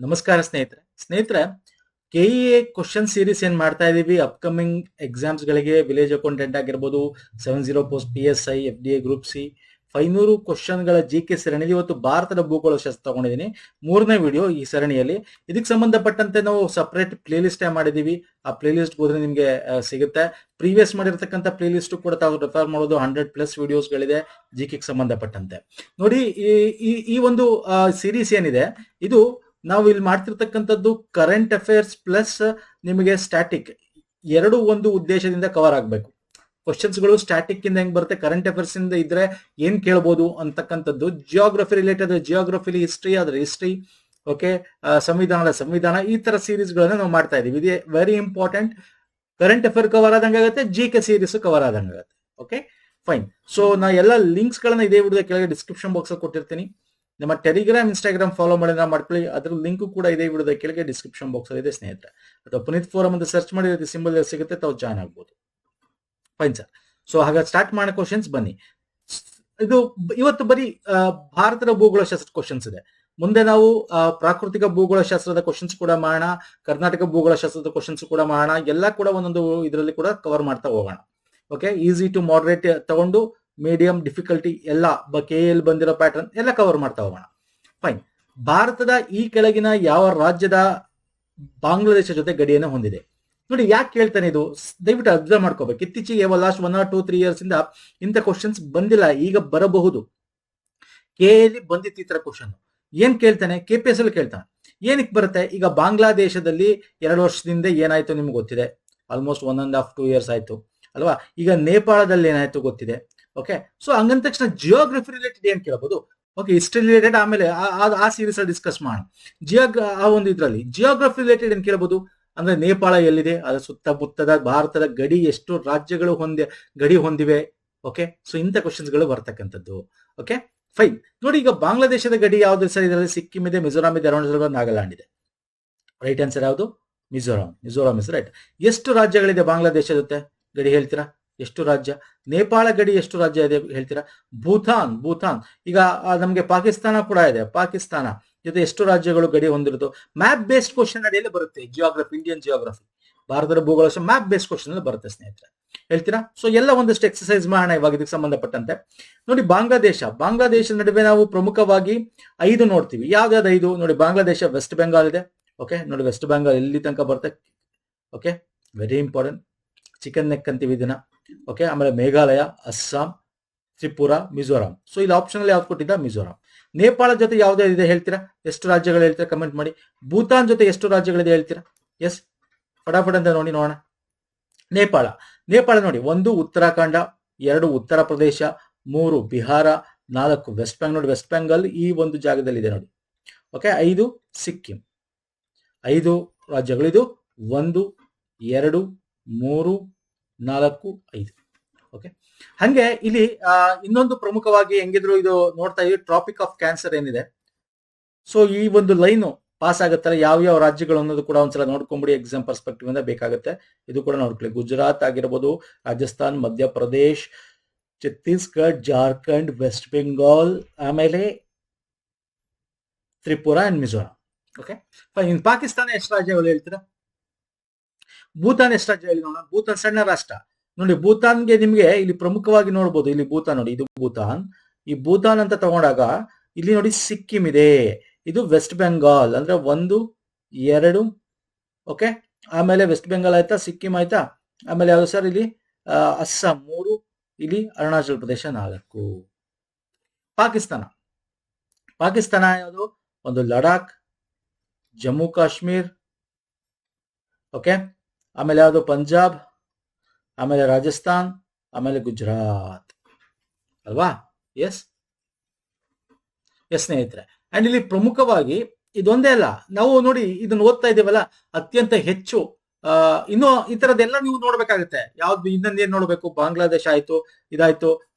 ನಮಸ್ಕಾರ ಸ್ನೇಹಿತರೆ KEA question series ಏನ್ ಮಾಡ್ತಾ ಇದೀವಿ ಅಪ್ಕಮಿಂಗ್ ಎಕ್ಸಾಮ್ಸ್ ಗಳಿಗೆ ವಿಲೇಜ್ ಅಕೌಂಟೆಂಟ್ ಆಗಿರ್ಬೋದು 70 post PSI FDA group C 500 question ಗಳ ಜಿಕೆ ಸರಣಿಯಲ್ಲಿ ಇವತ್ತು ಭಾರತದ ಭೂಗೋಳಶಾಸ್ತ್ರ ತಗೊಂಡಿದ್ದೀನಿ. ಮೂರನೇ ವಿಡಿಯೋ ಈ ಸರಣಿಯಲ್ಲಿ. ಇದಕ್ಕೆ ಸಂಬಂಧಪಟ್ಟಂತೆ ನಾವು ಸಪರೇಟ್ ಪ್ಲೇ ಲಿಸ್ಟ್ ಮಾಡಿದೀವಿ. ಆ ಪ್ಲೇ ಲಿಸ್ಟ್ ಹೋದ್ರೆ ನಿಮ್ಗೆ ಸಿಗುತ್ತೆ. ಪ್ರೀವಿಯಸ್ ಮಾಡಿರ್ತಕ್ಕಂಥ ಪ್ಲೇ ಲಿಸ್ಟ್ ಕೂಡ ತಾವು ರೆಫರ್ ಮಾಡೋದು 100+ ವಿಡಿಯೋಸ್ ಗಳಿದೆ ಜಿಕೆ ಸಂಬಂಧಪಟ್ಟಂತೆ. ನೋಡಿ, ಈ ಒಂದು ಸೀರೀಸ್ ಏನಿದೆ ಇದು ನಾವು ಇಲ್ಲಿ ಮಾಡ್ತಿರ್ತಕ್ಕಂಥದ್ದು ಕರೆಂಟ್ ಅಫೇರ್ಸ್ ಪ್ಲಸ್ ನಿಮಗೆ ಸ್ಟ್ಯಾಟಿಕ್ ಎರಡು ಒಂದು ಉದ್ದೇಶದಿಂದ ಕವರ್ ಆಗಬೇಕು. ಕ್ವಶನ್ಸ್ ಗಳು ಸ್ಟ್ಯಾಟಿಕ್ ಇಂದ ಹೆಂಗ್ ಬರುತ್ತೆ, ಕರೆಂಟ್ ಅಫೇರ್ಸ್ ಇಂದ ಇದ್ರೆ ಏನ್ ಕೇಳಬಹುದು ಅಂತಕ್ಕಂಥದ್ದು, ಜಿಯೋಗ್ರಫಿ ರಿಲೇಟೆಡ್ ಜಿಯೋಗ್ರಫಿಲಿ ಹಿಸ್ಟ್ರಿ ಆದ್ರೆ ಹಿಸ್ಟ್ರಿ, ಓಕೆ, ಸಂವಿಧಾನ ಈ ತರ ಸೀರೀಸ್ ಗಳನ್ನ ನಾವು ಮಾಡ್ತಾ ಇದೀವಿ. ಇದು very important. Current affair cover ಆದಂಗೆ ಆಗುತ್ತೆ, ಜಿಕೆ ಸೀರೀಸ್ ಕವರ್ ಆದಂಗೆ ಆಗುತ್ತೆ. Okay, fine. ಸೊ ನಾ ಎಲ್ಲ ಲಿಂಕ್ಸ್ ಗಳನ್ನ ಇದೇ ವಿಡಿಯೋದ ಕೆಳಗೆ ಡಿಸ್ಕ್ರಿಪ್ಷನ್ ಬಾಕ್ಸ್ ಅಲ್ಲಿ ಕೊಟ್ಟಿರ್ತೀನಿ. ನಮ್ಮ ಟೆಲಿಗ್ರಾಮ್ ಇನ್ಸ್ಟಾಗ್ರಾಮ್ ಫಾಲೋ ಮಾಡಿ ಮಾಡ್ಕೊಳ್ಳಿ. ಅದ್ರ ಲಿಂಕ್ ಕೂಡ ಇದೇ ವಿಡಿಯೋದ ಕೆಳಗೆ ಡಿಸ್ಕ್ರಿಪ್ಷನ್ ಬಾಕ್ಸ್ ಅಲ್ಲಿ ಇದೆ ಸ್ನೇಹಿತರೆ. ಅಥವಾ ಪುನೀತ್ ಫೋರಮ್ ಅಂತ ಸರ್ಚ್ ಮಾಡಿ ಸಿಂಬಲ್ ಸಿಗುತ್ತೆ, ತಾವು ಜಾಯ್ನ್ ಆಗ್ಬೋದು. Fine sir. ಸೊ ಹಾಗಾಗಿ ಸ್ಟಾರ್ಟ್ ಮಾಡೋ ಕ್ವಶನ್ಸ್ ಬನ್ನಿ. ಇದು ಇವತ್ತು ಬರೀ ಭಾರತದ ಭೂಗೋಳಶಾಸ್ತ್ರ ಕ್ವಶನ್ಸ್ ಇದೆ. ಮುಂದೆ ನಾವು ಪ್ರಾಕೃತಿಕ ಭೂಗೋಳಶಾಸ್ತ್ರದ ಕ್ವಶನ್ಸ್ ಕೂಡ ಮಾಡೋಣ, ಕರ್ನಾಟಕ ಭೂಗೋಳಶಾಸ್ತ್ರದ ಕ್ವಶನ್ಸ್ ಕೂಡ ಮಾಡೋಣ. ಎಲ್ಲ ಕೂಡ ಒಂದೊಂದು ಇದರಲ್ಲಿ ಕೂಡ ಕವರ್ ಮಾಡ್ತಾ ಹೋಗೋಣ. ಓಕೆ, ಈಸಿ ಟು ಮಾಡರೇಟ್ ತಗೊಂಡು ಮೀಡಿಯಂ ಡಿಫಿಕಲ್ಟಿ ಎಲ್ಲ KL ಬಂದಿರೋ ಪ್ಯಾಟರ್ನ್ ಎಲ್ಲ ಕವರ್ ಮಾಡ್ತಾ ಹೋಗೋಣ. ಫೈನ್. ಭಾರತದ ಈ ಕೆಳಗಿನ ಯಾವ ರಾಜ್ಯದ ಬಾಂಗ್ಲಾದೇಶ ಜೊತೆ ಗಡಿಯನ್ನು ಹೊಂದಿದೆ? ನೋಡಿ, ಯಾಕೆ ಕೇಳ್ತಾನೆ ಇದು ದಯವಿಟ್ಟು ಅಬ್ಸರ್ವ್ ಮಾಡ್ಕೋಬೇಕು. ಇತ್ತೀಚೆಗೆ ಲಾಸ್ಟ್ 1 or 2-3 years ಇಂದ ಇಂಥ ಕ್ವಶನ್ಸ್ ಬಂದಿಲ್ಲ, ಈಗ ಬರಬಹುದು. KL ಬಂದಿತ್ತು ಈ ತರ ಕ್ವಶನ್. ಏನ್ ಕೇಳ್ತಾನೆ, KPS ಅಲ್ಲಿ ಕೇಳ್ತಾನೆ. ಏನಕ್ಕೆ ಬರುತ್ತೆ? ಈಗ ಬಾಂಗ್ಲಾದೇಶದಲ್ಲಿ 2 ವರ್ಷದಿಂದ ಏನಾಯ್ತು ನಿಮ್ಗೆ ಗೊತ್ತಿದೆ. ಆಲ್ಮೋಸ್ಟ್ 1.5-2 years ಆಯ್ತು ಅಲ್ವಾ? ಈಗ ನೇಪಾಳದಲ್ಲಿ ಏನಾಯ್ತು ಗೊತ್ತಿದೆ. ಓಕೆ, ಸೊ ಹಂಗಂದ ತಕ್ಷಣ ಜಿಯೋಗ್ರಫಿ ರಿಲೇಟೆಡ್ ಏನ್ ಕೇಳಬಹುದು? ಓಕೆ, ಹಿಸ್ಟ್ರಿ ರಿಲೇಟೆಡ್ ಆಮೇಲೆ ಆ ಸೀರೀಸ್ ಅಲ್ಲಿ ಡಿಸ್ಕಸ್ ಮಾಡೋಣ. ಆ ಒಂದು ಇದ್ರಲ್ಲಿ ಜಿಯೋಗ್ರಫಿ ರಿಲೇಟೆಡ್ ಏನ್ ಕೇಳಬಹುದು ಅಂದ್ರೆ ನೇಪಾಳ ಎಲ್ಲಿದೆ, ಅದರ ಸುತ್ತಮುತ್ತದ ಭಾರತದ ಗಡಿ ಎಷ್ಟು ರಾಜ್ಯಗಳು ಗಡಿ ಹೊಂದಿವೆ. ಓಕೆ, ಸೊ ಇಂಥ ಕ್ವಶನ್ಸ್ ಗಳು ಬರ್ತಕ್ಕಂಥದ್ದು. Okay, fine. ನೋಡಿ, ಈಗ ಬಾಂಗ್ಲಾದೇಶದ ಗಡಿ ಯಾವ್ದು ಸರ್? ಇದರಲ್ಲಿ ಸಿಕ್ಕಿಂ ಇದೆ, ಮಿಜೋರಾಂ ಇದೆ, ಅರುಣಾಚಲ, ನಾಗಾಲ್ಯಾಂಡ್ ಇದೆ. ರೈಟ್ ಆನ್ಸರ್ ಯಾವುದು? Mizoram is right. ಎಷ್ಟು ರಾಜ್ಯಗಳಿದೆ ಬಾಂಗ್ಲಾದೇಶ ಜೊತೆ ಗಡಿ ಹೇಳ್ತೀರಾ? ಎಷ್ಟು ರಾಜ್ಯ? ನೇಪಾಳ ಗಡಿ ಎಷ್ಟು ರಾಜ್ಯ ಇದೆ ಹೇಳ್ತೀರಾ? ಭೂತಾನ್ ಈಗ ನಮ್ಗೆ ಪಾಕಿಸ್ತಾನ ಕೂಡ ಇದೆ. ಪಾಕಿಸ್ತಾನ ಜೊತೆ ಎಷ್ಟು ರಾಜ್ಯಗಳು ಗಡಿ ಹೊಂದಿರೋದು? ಮ್ಯಾಪ್ ಬೇಸ್ಡ್ ಕ್ವಶನ್ ಅಡಿಯಲ್ಲಿ ಬರುತ್ತೆ. ಜಿಯೋಗ್ರಫಿ, ಇಂಡಿಯನ್ ಜಿಯೋಗ್ರಫಿ, ಭಾರತದ ಭೂಗೋಳ ಮ್ಯಾಪ್ ಬೇಸ್ಡ್ ಕ್ವಶನ್ ಅಲ್ಲಿ ಬರುತ್ತೆ ಸ್ನೇಹಿತರೆ. ಹೇಳ್ತೀರಾ? ಸೊ ಎಲ್ಲ ಒಂದಷ್ಟು ಎಕ್ಸರ್ಸೈಸ್ ಮಾಡೋಣ ಇವಾಗ ಇದಕ್ಕೆ ಸಂಬಂಧಪಟ್ಟಂತೆ. ನೋಡಿ, ಬಾಂಗ್ಲಾದೇಶ ನಡುವೆ ನಾವು ಪ್ರಮುಖವಾಗಿ 5 ನೋಡ್ತೀವಿ. ಯಾವ್ದಾವ್ದು 5 ನೋಡಿ? ಬಾಂಗ್ಲಾದೇಶ, ವೆಸ್ಟ್ ಬೆಂಗಾಲ್ ಇದೆ. ಓಕೆ, ನೋಡಿ ವೆಸ್ಟ್ ಬೆಂಗಾಲ್ ಎಲ್ಲಿ ತನಕ ಬರುತ್ತೆ. Okay, very important. Chicken neck ಅಂತೀವಿ ಇದನ್ನ. ಓಕೆ, ಆಮೇಲೆ ಮೇಘಾಲಯ, ಅಸ್ಸಾಂ, ತ್ರಿಪುರಾ, ಮಿಜೋರಾಂ. ಸೊ ಇಲ್ಲಿ ಆಪ್ಷನ್ ಅಲ್ಲಿ ಯಾವ್ದು ಕೊಟ್ಟಿದ್ದ? ಮಿಜೋರಾಂ. ನೇಪಾಳ ಜೊತೆ ಯಾವ್ದು ಇದೆ ಹೇಳ್ತೀರಾ? ಎಷ್ಟು ರಾಜ್ಯಗಳು ಹೇಳ್ತೀರಾ? ಕಮೆಂಟ್ ಮಾಡಿ. ಭೂತಾನ್ ಜೊತೆ ಎಷ್ಟು ರಾಜ್ಯಗಳಿದೆ ಹೇಳ್ತೀರಾ? ಎಸ್, ಫಟಾಫಟ್ ಅಂತ ನೋಡಿ ನೋಡೋಣ. ನೇಪಾಳ ನೋಡಿ, 1 ಉತ್ತರಾಖಂಡ, 2 ಉತ್ತರ ಪ್ರದೇಶ, 3 ಬಿಹಾರ, 4 ವೆಸ್ಟ್ ಬೆಂಗಾಲ್. ನೋಡಿ, ವೆಸ್ಟ್ ಬೆಂಗಾಲ್ ಈ ಒಂದು ಜಾಗದಲ್ಲಿ ಇದೆ ನೋಡಿ. ಓಕೆ, 5 ಸಿಕ್ಕಿಂ. 5 ರಾಜ್ಯಗಳು ಇದು. 1 2 3 4 5. ಓಕೆ, ಹಂಗೆ ಇಲ್ಲಿ ಇನ್ನೊಂದು ಪ್ರಮುಖವಾಗಿ ಹೆಂಗಿದ್ರು ಇದು ನೋಡ್ತಾ ಇದೀವಿ, ಟ್ರಾಪಿಕ್ ಆಫ್ ಕ್ಯಾನ್ಸರ್ ಏನಿದೆ. ಸೊ ಈ ಒಂದು ಲೈನ್ ಪಾಸ್ ಆಗುತ್ತಲ್ಲ, ಯಾವ ರಾಜ್ಯಗಳು ಅನ್ನೋದು ಕೂಡ ಒಂದ್ಸಲ ನೋಡ್ಕೊಂಬಿಡಿ. ಎಕ್ಸಾಮ್ ಪರ್ಸ್ಪೆಕ್ಟಿವ್ ಇಂದ ಬೇಕಾಗುತ್ತೆ. ಇದು ಕೂಡ ನೋಡ್ಕೊಳ್ಳಿ. ಗುಜರಾತ್ ಆಗಿರ್ಬೋದು, ರಾಜಸ್ಥಾನ್, ಮಧ್ಯಪ್ರದೇಶ್, ಛತ್ತೀಸ್ಗಢ, ಜಾರ್ಖಂಡ್, ವೆಸ್ಟ್ ಬೆಂಗಾಲ್, ಆಮೇಲೆ ತ್ರಿಪುರಾ ಅಂಡ್ ಮಿಜೋರಾಂ. ಓಕೆ, ಇನ್ ಪಾಕಿಸ್ತಾನ ಎಷ್ಟು ರಾಜ್ಯಗಳು ಹೇಳ್ತೀರಾ? ಭೂತಾನ್ ಎಷ್ಟು ರಾಜ್ಯ ಹೇಳಿ ನೋಡೋಣ. ಭೂತಾನ್ ಸಣ್ಣ ರಾಷ್ಟ್ರ ನೋಡಿ. ಭೂತಾನ್ಗೆ ನಿಮ್ಗೆ ಇಲ್ಲಿ ಪ್ರಮುಖವಾಗಿ ನೋಡ್ಬೋದು. ಇಲ್ಲಿ ಭೂತಾನ್ ನೋಡಿ, ಇದು ಭೂತಾನ್. ಈ ಭೂತಾನ್ ಅಂತ ತಗೊಂಡಾಗ ಇಲ್ಲಿ ನೋಡಿ ಸಿಕ್ಕಿಂ ಇದೆ, ಇದು ವೆಸ್ಟ್ ಬೆಂಗಾಲ್. ಅಂದ್ರೆ 1 2. ಓಕೆ, ಆಮೇಲೆ ವೆಸ್ಟ್ ಬೆಂಗಾಲ್ ಆಯ್ತಾ, ಸಿಕ್ಕಿಂ ಆಯ್ತಾ, ಆಮೇಲೆ ಯಾವ್ದು ಸರ್ ಇಲ್ಲಿ ಅಸ್ಸಾಂ 3, ಇಲ್ಲಿ ಅರುಣಾಚಲ ಪ್ರದೇಶ 4. ಪಾಕಿಸ್ತಾನ ಯಾವುದು? 1 ಲಡಾಖ್, ಜಮ್ಮು ಕಾಶ್ಮೀರ್, ಓಕೆ, ಆಮೇಲೆ ಯಾವುದು? ಪಂಜಾಬ್, ಆಮೇಲೆ ರಾಜಸ್ಥಾನ್, ಆಮೇಲೆ ಗುಜರಾತ್ ಅಲ್ವಾ? ಎಸ್ ಸ್ನೇಹಿತರೆ. ಅಂಡ್ ಇಲ್ಲಿ ಪ್ರಮುಖವಾಗಿ ಇದೊಂದೇ ಅಲ್ಲ, ನಾವು ನೋಡಿ ಇದನ್ನ ಓದ್ತಾ ಇದ್ದೇವಲ್ಲ, ಅತ್ಯಂತ ಹೆಚ್ಚು ಇನ್ನು ಈ ತರದೆಲ್ಲ ನೀವು ನೋಡ್ಬೇಕಾಗುತ್ತೆ. ಯಾವ್ದು ಇನ್ನೊಂದೇನ್ ನೋಡ್ಬೇಕು? ಬಾಂಗ್ಲಾದೇಶ ಆಯ್ತು, ಇದಾಯ್ತು,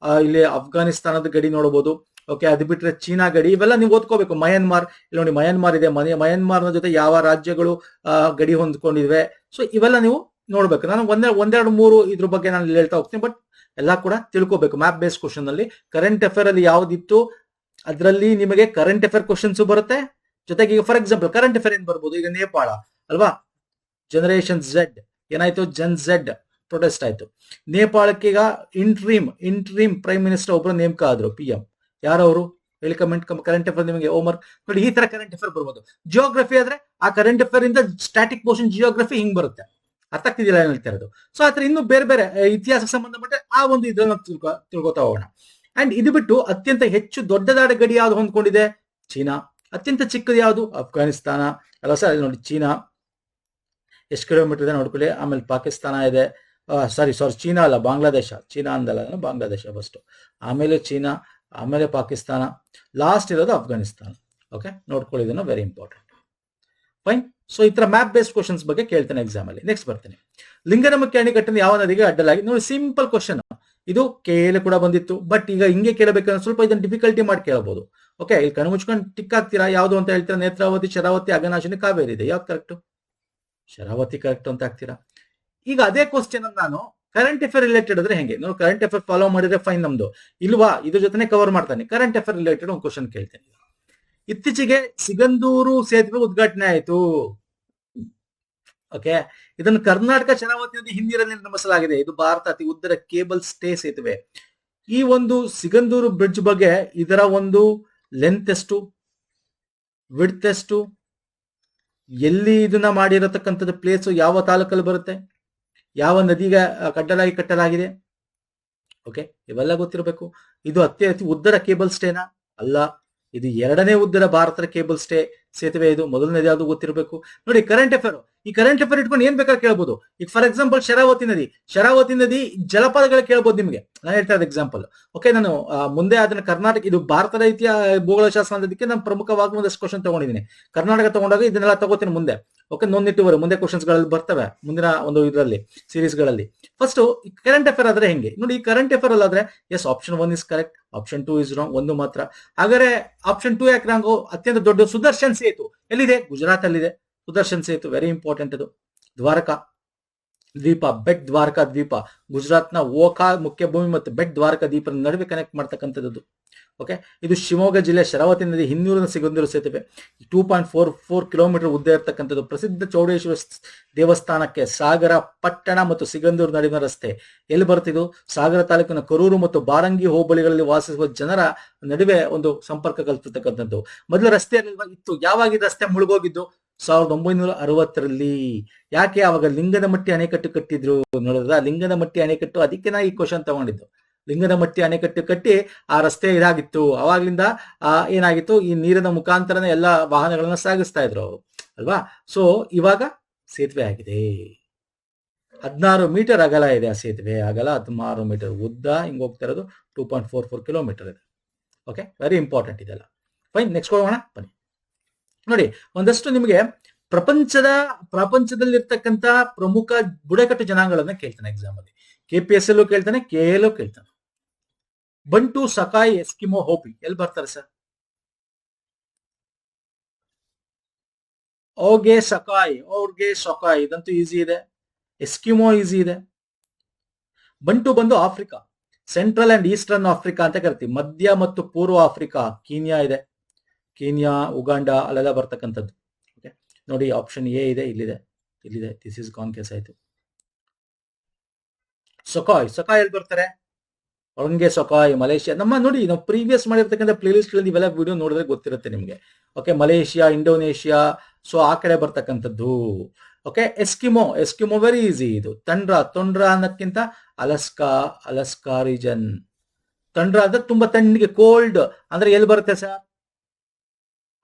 ಇಲ್ಲಿ ಅಫ್ಘಾನಿಸ್ತಾನದ ಗಡಿ ನೋಡಬಹುದು. ಓಕೆ, ಅದು ಬಿಟ್ರೆ ಚೀನಾ ಗಡಿ, ಇವೆಲ್ಲ ನೀವು ಓದ್ಕೋಬೇಕು. ಮಯನ್ಮಾರ್, ಇಲ್ಲಿ ನೋಡಿ ಮಯನ್ಮಾರ್ ಇದೆ. ಮಯನ್ಮಾರ್ನ ಜೊತೆ ಯಾವ ರಾಜ್ಯಗಳು ಗಡಿ ಹೊಂದ್ಕೊಂಡಿವೆ. ಸೊ ಇವೆಲ್ಲ ನೀವು ನೋಡ್ಬೇಕು. ನಾನು 1 2 3 ಇದ್ರ ಬಗ್ಗೆ ನಾನು ಹೇಳ್ತಾ ಹೋಗ್ತೀನಿ, ಬಟ್ ಎಲ್ಲ ಕೂಡ ತಿಳ್ಕೋಬೇಕು. ಮ್ಯಾಪ್ ಬೇಸ್ ಕ್ವಶನ್ ಅಲ್ಲಿ ಕರೆಂಟ್ ಅಫೇರ್ ಅಲ್ಲಿ ಯಾವ್ದಿತ್ತು ಅದರಲ್ಲಿ ನಿಮಗೆ ಕರೆಂಟ್ ಅಫೇರ್ ಕ್ವಶನ್ಸ್ ಬರುತ್ತೆ, ಜೊತೆಗೆ ಈಗ ಫಾರ್ ಎಕ್ಸಾಂಪಲ್ ಕರೆಂಟ್ ಅಫೇರ್ ಏನ್ ಬರ್ಬೋದು, ಈಗ ನೇಪಾಳ ಅಲ್ವಾ, ಜನರೇಷನ್ ಝೆಡ್ ಏನಾಯ್ತು, ಜನ್ ಝೆಡ್ ಪ್ರೊಟೆಸ್ಟ್ ಆಯ್ತು. ನೇಪಾಳಕ್ಕೆ ಈಗ ಇಂಟ್ರೀಮ್ ಪ್ರೈಮ್ ಮಿನಿಸ್ಟರ್ ಒಬ್ಬರು ನೇಮಕ ಆದ್ರು, PM. ಯಾರವರು ಹೇಳಿ ಕಮೆಂಟ್. ಕರೆಂಟ್ ಅಫೇರ್ ನಿಮಗೆ ಹೋಮ್ವರ್ಕ್ ನೋಡಿ, ಈ ತರ ಕರೆಂಟ್ ಅಫೇರ್ ಬರ್ಬೋದು. ಜಿಯೋಗ್ರಫಿ ಆದ್ರೆ ಆ ಕರೆಂಟ್ ಅಫೇರ್ ಇಂದ ಸ್ಟ್ಯಾಟಿಕ್ ಪೋರ್ಷನ್ ಜಿಯೋಗ್ರಫಿ ಹಿಂಗ್ ಬರುತ್ತೆ. ಅರ್ಥ ಆಗ್ತಿದಿಲ್ಲ ಏನ್ ಹೇಳ್ತಾ ಇರೋದು. ಸೊ ಆತರ ಇನ್ನು ಬೇರೆ ಬೇರೆ ಇತಿಹಾಸಕ್ಕೆ ಸಂಬಂಧಪಟ್ಟ ಆ ಒಂದು ಇದನ್ನ ತಿಳ್ಕೊತಾ ಹೋಗೋಣ. ಅಂಡ್ ಇದು ಬಿಟ್ಟು ಅತ್ಯಂತ ಹೆಚ್ಚು ದೊಡ್ಡದಾದ ಗಡಿ ಯಾವ್ದು ಹೊಂದ್ಕೊಂಡಿದೆ, ಚೀನಾ. ಅತ್ಯಂತ ಚಿಕ್ಕದು ಯಾವುದು, ಅಫ್ಘಾನಿಸ್ತಾನ ಅಲ್ಲ ಸರ್, ನೋಡಿ ಚೀನಾ ಎಷ್ಟು ಕಿಲೋಮೀಟರ್ ಇದೆ ನೋಡ್ಕೊಳ್ಳಿ. ಆಮೇಲೆ ಪಾಕಿಸ್ತಾನ ಇದೆ, ಸಾರಿ ಚೀನಾ ಅಲ್ಲ, ಬಾಂಗ್ಲಾದೇಶ. ಚೀನಾ ಅಂದಲ್ಲ, ಬಾಂಗ್ಲಾದೇಶ ಫಸ್ಟ್, ಆಮೇಲೆ ಚೀನಾ, ಆಮೇಲೆ ಪಾಕಿಸ್ತಾನ, ಲಾಸ್ಟ್ ಇರೋದು ಅಫ್ಘಾನಿಸ್ತಾನ. ಓಕೆ, ನೋಡ್ಕೊಳ್ಳಿ, ಇದನ್ನು ವೆರಿ ಇಂಪಾರ್ಟೆಂಟ್. ಫೈನ್. ಸೊ ಈ ತರ ಮ್ಯಾಪ್ ಬೇಸ್ಡ್ ಕ್ವಶನ್ಸ್ ಬಗ್ಗೆ ಕೇಳ್ತಾನೆ ಎಕ್ಸಾಮ್ ಅಲ್ಲಿ. ನೆಕ್ಸ್ಟ್ ಬರ್ತೀನಿ, ಲಿಂಗನಮಕ್ಕಿ ಅಣೆಕಟ್ಟನ್ನು ಯಾವ ನದಿಗೆ ಅಡ್ಡಲಾಗಿ, ನೋಡಿ ಸಿಂಪಲ್ ಕ್ವಶನ್ ಇದು, KL ಕೂಡ ಬಂದಿತ್ತು. ಬಟ್ ಈಗ ಹಿಂಗೆ ಕೇಳಬೇಕಂದ್ರೆ ಸ್ವಲ್ಪ ಇದನ್ನ ಡಿಫಿಕಲ್ಟಿ ಮಾಡಿ ಕೇಳಬಹುದು. ಓಕೆ, ಇಲ್ಲಿ ಕಣ್ಣು ಮುಚ್ಕೊಂಡು ಟಿಕ್ ಹಾಕ್ತೀರಾ, ಯಾವ್ದು ಅಂತ ಹೇಳ್ತೀರಾ, ನೇತ್ರಾವತಿ, ಶರಾವತಿ, ಅಘನಾಶಿನಿ, ಕಾವೇರಿ ಇದೆ. ಯಾವ್ದು ಕರೆಕ್ಟ್, ಶರಾವತಿ ಕರೆಕ್ಟ್ ಅಂತ ಹಾಕ್ತೀರಾ. ಈಗ ಅದೇ ಕ್ವಶನ್ ನಾನು ಕರೆಂಟ್ ಅಫೇರ್ ರಿಲೇಟೆಡ್ ಆದ್ರೆ ಹೆಂಗೆ, ನಾವು ಕರೆಂಟ್ ಅಫೇರ್ ಫಾಲೋ ಮಾಡಿದ್ರೆ ಫೈನ್ ನಮ್ದು, ಇಲ್ವಾ ಇದ್ರ ಜೊತೆ ಕವರ್ ಮಾಡ್ತಾನೆ. ಕರೆಂಟ್ ಅಫೇರ್ ರಿಲೇಟೆಡ್ ಒಂದು ಕ್ವಶನ್ ಕೇಳ್ತೇನೆ. ಇತ್ತೀಚೆಗೆ ಸಿಗಂದೂರು ಸೇತುವೆ ಉದ್ಘಾಟನೆ ಆಯಿತು. ಓಕೆ, ಇದನ್ನು ಕರ್ನಾಟಕ ಶರಾವತಿ ನದಿ ಹಿನ್ನೀರಲ್ಲಿ ನಿರ್ಮಿಸಲಾಗಿದೆ. ಇದು ಭಾರತ ಅತಿ ಉದ್ದದ ಕೇಬಲ್ ಸ್ಟೇ ಸೇತುವೆ. ಈ ಒಂದು ಸಿಗಂದೂರು ಬ್ರಿಡ್ಜ್ ಬಗ್ಗೆ ಇದರ ಒಂದು ಲೆಂತ್ ಎಷ್ಟು, ವಿಡ್ತ್ ಎಷ್ಟು, ಎಲ್ಲಿ ಇದನ್ನ ಮಾಡಿರತಕ್ಕಂಥದ್ದು ಪ್ಲೇಸ್, ಯಾವ ತಾಲೂಕಲ್ಲಿ ಬರುತ್ತೆ, ಯಾವ ನದಿಗೆ ಕಟ್ಟಲಾಗಿದೆ. ಓಕೆ, ಇವೆಲ್ಲ ಗೊತ್ತಿರಬೇಕು. ಇದು ಅತಿ ಉದ್ದದ ಕೇಬಲ್ ಸ್ಟೇನಾ, ಅಲ್ಲ. ಇದು ಎರಡನೇ ಉದ್ದದ ಭಾರತದ ಕೇಬಲ್ ಸ್ಟೇ ಸೇತುವೆ. ಇದು ಮೊದಲನೇದು ಯಾವುದು ಗೊತ್ತಿರಬೇಕು. ನೋಡಿ ಕರೆಂಟ್ ಅಫೇರ್, ಈ ಕರೆಂಟ್ ಅಫೇರ್ ಇಟ್ಕೊಂಡು ಏನ್ ಬೇಕಾದ್ರೆ ಕೇಳ್ಬೋದು. ಈಗ ಫಾರ್ ಎಕ್ಸಾಂಪಲ್ ಶರಾವತಿ ನದಿ ಜಲಪಾತಗಳು ಕೇಳ್ಬೋದು ನಿಮಗೆ. ನಾನು ಹೇಳ್ತಾ ಇದ್ದ ಎಕ್ಸಾಂಪಲ್. ಓಕೆ, ನಾನು ಮುಂದೆ ಅದನ್ನ ಕರ್ನಾಟಕ, ಇದು ಭಾರತದ ಭೂಗೋಳಶಾಸ್ತ್ರ ಅನ್ನೋದಕ್ಕೆ ನಾನು ಪ್ರಮುಖವಾಗಿ ಒಂದಷ್ಟು ಕ್ವಶನ್ ತಗೊಂಡಿದ್ದೀನಿ. ಕರ್ನಾಟಕ ತಗೊಂಡಾಗ ಇದನ್ನೆಲ್ಲ ತಗೋತೀನಿ ಮುಂದೆ. ಓಕೆ, ನೋಂದಿಟ್ಟುವರು ಮುಂದೆ ಕ್ವಶನ್ಸ್ ಗಳಲ್ಲಿ ಬರ್ತವೆ ಮುಂದಿನ ಒಂದು ಇದರಲ್ಲಿ ಸೀರೀಸ್ ಗಳಲ್ಲಿ. ಫಸ್ಟ್ ಕರೆಂಟ್ ಅಫೇರ್ ಆದ್ರೆ ಹೆಂಗೆ ನೋಡಿ, ಈ ಕರೆಂಟ್ ಅಫೇರ್ ಅಲ್ಲಾದ್ರೆ yes, option 1 is correct, option 2 is wrong, ಒಂದು ಮಾತ್ರ. ಹಾಗಾದ್ರೆ ಆಪ್ಷನ್ 2 ಯಾಕೆ ರಾಂಗು? ಅತ್ಯಂತ ದೊಡ್ಡ ಸುದರ್ಶನ್ ಸೇತು ಎಲ್ಲಿದೆ? ಗುಜರಾತ್ ಅಲ್ಲಿದೆ ಸುದರ್ಶನ್ ಸೇತು, ವೆರಿ ಇಂಪಾರ್ಟೆಂಟ್. ಅದು ದ್ವಾರಕಾ ದ್ವೀಪ, ಬೆಟ್ ದ್ವಾರಕಾ ದ್ವೀಪ, ಗುಜರಾತ್ನ ಓಖಾ ಮುಖ್ಯ ಭೂಮಿ ಮತ್ತು ಬೆಟ್ ದ್ವಾರಕಾ ದ್ವೀಪದ ನಡುವೆ ಕನೆಕ್ಟ್ ಮಾಡ್ತಕ್ಕಂಥದ್ದು. ಓಕೆ, ಇದು ಶಿವಮೊಗ್ಗ ಜಿಲ್ಲೆ ಶರಾವತಿ ನದಿ ಹಿನ್ನೂರಿನ ಸಿಗಂದೂರು ಸೇತುವೆ. 2.44 ಕಿಲೋಮೀಟರ್ ಉದ್ದ ಇರತಕ್ಕಂಥದ್ದು. ಪ್ರಸಿದ್ಧ ಚೌಡೇಶ್ವರ ದೇವಸ್ಥಾನಕ್ಕೆ ಸಾಗರ ಪಟ್ಟಣ ಮತ್ತು ಸಿಗಂದೂರು ನಡುವಿನ ರಸ್ತೆ. ಎಲ್ಲಿ ಬರ್ತಿದ್ದು? ಸಾಗರ ತಾಲೂಕಿನ ಕರೂರು ಮತ್ತು ಬಾರಂಗಿ ಹೋಬಳಿಗಳಲ್ಲಿ ವಾಸಿಸುವ ಜನರ ನಡುವೆ ಒಂದು ಸಂಪರ್ಕ ಕಲ್ಪಿಸ್ತಕ್ಕಂಥದ್ದು. ಮೊದಲು ರಸ್ತೆ ಇತ್ತು. ಯಾವಾಗ ರಸ್ತೆ ಮುಳುಗೋಗಿದ್ದು? 1960ರಲ್ಲಿ. ಯಾಕೆ? ಅವಾಗ ಲಿಂಗನಮಟ್ಟಿ ಅಣೆಕಟ್ಟು ಕಟ್ಟಿದ್ರು. ನೋಡಿದ್ರ, ಲಿಂಗನಮಟ್ಟಿ ಅಣೆಕಟ್ಟು, ಅದಕ್ಕೆ ನಾ ಈ ಕ್ವಶನ್ ತಗೊಂಡಿದ್ದು. ಲಿಂಗನಮಟ್ಟಿ ಅಣೆಕಟ್ಟು ಕಟ್ಟಿ ಆ ರಸ್ತೆ ಇದಾಗಿತ್ತು. ಅವಾಗ್ಲಿಂದ ಏನಾಗಿತ್ತು, ಈ ನೀರಿನ ಮುಖಾಂತರನೇ ಎಲ್ಲ ವಾಹನಗಳನ್ನ ಸಾಗಿಸ್ತಾ ಇದ್ರು ಅವರು, ಅಲ್ವಾ? ಸೊ ಇವಾಗ ಸೇತುವೆ ಆಗಿದೆ. 16 ಮೀಟರ್ ಅಗಲ ಇದೆ ಆ ಸೇತುವೆ. ಅಗಲ 16 ಮೀಟರ್, ಉದ್ದ ಹಿಂಗ್ ಹೋಗ್ತಾ ಇರೋದು 2.44 ಕಿಲೋಮೀಟರ್ ಇದೆ. ಓಕೆ, ವೆರಿ ಇಂಪಾರ್ಟೆಂಟ್ ಇದೆಲ್ಲ. ಫೈನ್, ನೆಕ್ಸ್ಟ್ ಹೋಗೋಣ ಬನ್ನಿ. ನೋಡಿ, ಒಂದಷ್ಟು ನಿಮಗೆ ಪ್ರಪಂಚದಲ್ಲಿರ್ತಕ್ಕಂಥ ಪ್ರಮುಖ ಬುಡಕಟ್ಟು ಜನಾಂಗಗಳನ್ನ ಕೇಳ್ತಾನೆ ಎಕ್ಸಾಮ್ ಅಲ್ಲಿ. KPS ಅಲ್ಲೂ ಕೇಳ್ತಾನೆ, KL ಕೇಳ್ತಾನೆ. ಬಂಟು, ಸಕಾಯ್, ಎಸ್ಕಿಮೋ, ಹೋಪಿ ಎಲ್ಲಿ ಬರ್ತಾರೆ ಸರ್? ಅವ್ರಿಗೆ ಸಕಾಯ್ ಇದಂತೂ ಈಸಿ ಇದೆ. ಎಸ್ಕಿಮೋ ಈಸಿ ಇದೆ. ಬಂಟು ಬಂದು Africa, central and eastern Africa ಅಂತ ಕರಿತೀವಿ. ಮಧ್ಯ ಮತ್ತು ಪೂರ್ವ ಆಫ್ರಿಕಾ, ಕೀನ್ಯಾ ಇದೆ, ಕೀನ್ಯಾ, ಉಗಾಂಡ ಅಲ್ಲೆಲ್ಲ ಬರ್ತಕ್ಕಂಥದ್ದು. ಓಕೆ, ನೋಡಿ ಆಪ್ಷನ್ ಎ ಇದೆ, ಇಲ್ಲಿದೆ. ದಿಸ್ ಇಸ್ ಕಾನ್ ಕೇಸ್ ಆಯ್ತು. ಸಕಾಯ್ ಎಲ್ಲಿ ಬರ್ತಾರೆ? ಅವ್ರಿಗೆ ಸಕಾಯ್, ಮಲೇಷಿಯಾ. ನಮ್ಮ ನೋಡಿ, ನಾವು ಪ್ರೀವಿಯಸ್ ಮಾಡಿರ್ತಕ್ಕಂಥ ಪ್ಲೇ ಲಿಸ್ಟ್ ಗಳಲ್ಲಿ ಇವೆಲ್ಲ ವಿಡಿಯೋ ನೋಡಿದ್ರೆ ಗೊತ್ತಿರುತ್ತೆ ನಿಮ್ಗೆ. ಓಕೆ, ಮಲೇಷಿಯಾ, ಇಂಡೋನೇಷಿಯಾ, ಸೊ ಆ ಕಡೆ ಬರ್ತಕ್ಕಂಥದ್ದು. Okay, Eskimo very easy. ಇದು ತೊಂಡ್ರಾ ಅನ್ನೋಕ್ಕಿಂತ ಅಲಸ್ಕಾ ರೀಜನ್. ತೊಂಡ್ರಾ ಅಂದ್ರೆ ತುಂಬಾ ತಣ್ಣಗೆ, ಕೋಲ್ಡ್ ಅಂದ್ರೆ ಎಲ್ಲಿ ಬರುತ್ತೆ ಸರ್?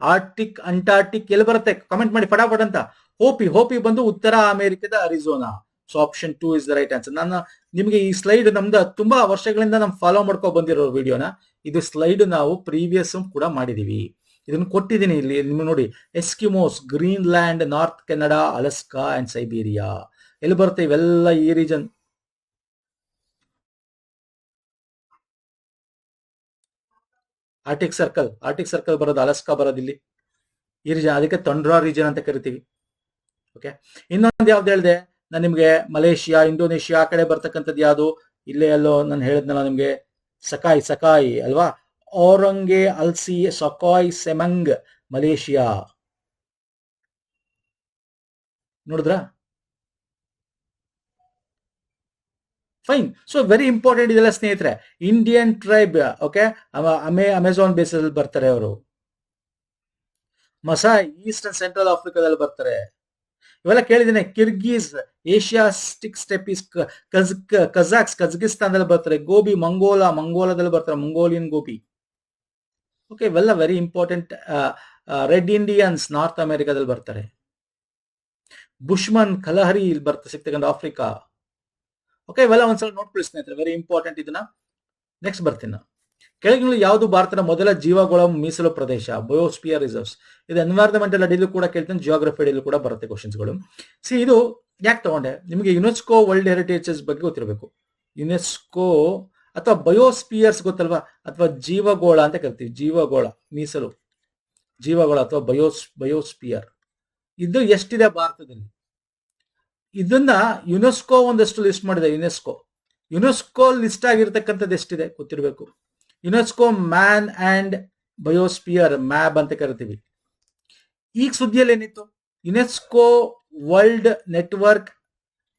ಆರ್ಟಿಕ್, ಅಂಟಾರ್ಟಿಕ್ ಎಲ್ಲಿ ಬರುತ್ತೆ? ಕಮೆಂಟ್ ಮಾಡಿ ಫಟಾಫಟ್ ಅಂತ. ಹೋಪಿ ಬಂದು ಉತ್ತರ ಅಮೆರಿಕದ Arizona. So option 2 is the right answer. ನಾನು ನಿಮಗೆ ಈ ಸ್ಲೈಡ್ ನಮ್ದು ತುಂಬಾ ವರ್ಷಗಳಿಂದ ನಾವು ಫಾಲೋ ಮಾಡ್ಕೊ ಬಂದಿರೋ ವಿಡಿಯೋನ. ಇದು ಸ್ಲೈಡ್ ನಾವು ಪ್ರೀವಿಯಸ್ ಕೂಡ ಮಾಡಿದೀವಿ. ಇದನ್ನು ಕೊಟ್ಟಿದ್ದೀನಿ ಇಲ್ಲಿ ನಿಮ್ಗೆ ನೋಡಿ. Eskimos, Greenland, North Canada, Alaska and Siberia ಎಲ್ಲಿ ಬರುತ್ತೆ? ಇವೆಲ್ಲ ಈ ರೀಜನ್. ಆರ್ಟಿಕ್ ಸರ್ಕಲ್ ಬರೋದು, ಅಲಸ್ಕಾ ಬರೋದು ಇಲ್ಲಿ ಈ ರೀಜನ್. ಅದಕ್ಕೆ ತೊಂಡ್ರಾ ರೀಜನ್ ಅಂತ ಕರಿತೀವಿ. ಓಕೆ, ಇನ್ನೊಂದು ಯಾವ್ದು ಹೇಳಿದೆ ನಾನು ನಿಮ್ಗೆ? ಮಲೇಷಿಯಾ, ಇಂಡೋನೇಷಿಯಾ ಆ ಕಡೆ ಬರ್ತಕ್ಕಂಥದ್ದು ಯಾವುದು? ಇಲ್ಲೇ ಎಲ್ಲೋ ನಾನು ಹೇಳಿದ್ನಲ್ಲ ನಿಮ್ಗೆ, ಸಕಾಯ್ ಅಲ್ವಾ? ಔರಂಗೆ, ಅಲ್ಸಿ, ಸಕಾಯ್, ಸೆಮಂಗ್, ಮಲೇಷಿಯಾ. ನೋಡಿದ್ರಾ? ಫೈನ್. ಸೊ ವೆರಿ ಇಂಪಾರ್ಟೆಂಟ್ ಇದೆಲ್ಲ ಸ್ನೇಹಿತರೆ. ಇಂಡಿಯನ್ ಟ್ರೈಬ್, ಓಕೆ, ಅಮೆಜಾನ್ ಬೇಸಲ್ಲಿ ಬರ್ತಾರೆ ಅವರು. ಮಸಾಯ್ ಈಸ್ಟ್ ಅಂಡ್ ಸೆಂಟ್ರಲ್ ಆಫ್ರಿಕಾದಲ್ಲಿ ಬರ್ತಾರೆ. ಇವೆಲ್ಲ ಕೇಳಿದ್ದೇನೆ. ಕಿರ್ಗಿಸ್, ಏಷ್ಯಾಟಿಕ್ ಸ್ಟೆಪೀಸ್, ಕಜಕಿಸ್ತಾನದಲ್ಲಿ ಬರ್ತಾರೆ. ಗೋಬಿ, ಮಂಗೋಲಾದಲ್ಲಿ ಬರ್ತಾರೆ, ಮಂಗೋಲಿಯನ್ ಗೋಬಿ. ಓಕೆ, ಇವೆಲ್ಲ very important. Red Indians north ಅಮೆರಿಕಾದಲ್ಲಿ ಬರ್ತಾರೆ. ಬುಷ್ಮನ್, ಕಲಹರಿ ಇಲ್ಲಿ ಸಿಗ್ತಕ್ಕಂಥ ಆಫ್ರಿಕಾ. ಓಕೆ, ಇವೆಲ್ಲ ಒಂದ್ಸಲ ನೋಡ್ಕೊಳ್ಳಿ ಸ್ನೇಹಿತರೆ, ವೆರಿ ಇಂಪಾರ್ಟೆಂಟ್ ಇದನ್ನ. ನೆಕ್ಸ್ಟ್ ಬರ್ತೀನಿ. ಕೆಳಗಿನ ಯಾವುದು ಭಾರತದ ಮೊದಲ ಜೀವಗೋಳ ಮೀಸಲು ಪ್ರದೇಶ? Biosphere reserves. ಇದು ಎನ್ವೈರನ್ಮೆಂಟಲ್ ಅಡಿಯಲ್ಲೂ ಕೂಡ ಕೇಳ್ತೇನೆ, ಜಿಯೋಗ್ರಫಿ ಅಡಿಯಲ್ಲೂ ಕೂಡ ಬರುತ್ತೆ ಕ್ವಶನ್ಸ್ಗಳು. ಇದು ಯಾಕೆ ತಗೊಂಡೆ, ನಿಮಗೆ ಯುನೆಸ್ಕೋ ವರ್ಲ್ಡ್ ಹೆರಿಟೇಜಸ್ ಬಗ್ಗೆ ಗೊತ್ತಿರಬೇಕು. ಯುನೆಸ್ಕೋ ಅಥವಾ ಬಯೋಸ್ಪಿಯರ್ಸ್ ಗೊತ್ತಲ್ವಾ, ಅಥವಾ ಜೀವಗೋಳ ಅಂತ ಕರಿತೀವಿ. ಜೀವಗೋಳ ಮೀಸಲು ಜೀವಗೋಳ ಅಥವಾ ಬಯೋಸ್ಪಿಯರ್ ಇದು ಎಷ್ಟಿದೆ ಭಾರತದಲ್ಲಿ? ಇದನ್ನ ಯುನೆಸ್ಕೋ ಒಂದಷ್ಟು ಲಿಸ್ಟ್ ಮಾಡಿದೆ. ಯುನೆಸ್ಕೋ ಲಿಸ್ಟ್ ಆಗಿರ್ತಕ್ಕಂಥದ್ದು ಎಷ್ಟಿದೆ ಗೊತ್ತಿರಬೇಕು. UNESCO man and biosphere MAB ಅಂತ ಕರಿತೀವಿ. ಈಗ ಸುದ್ದಿಯಲ್ಲಿ ಏನಿತ್ತು? UNESCO world network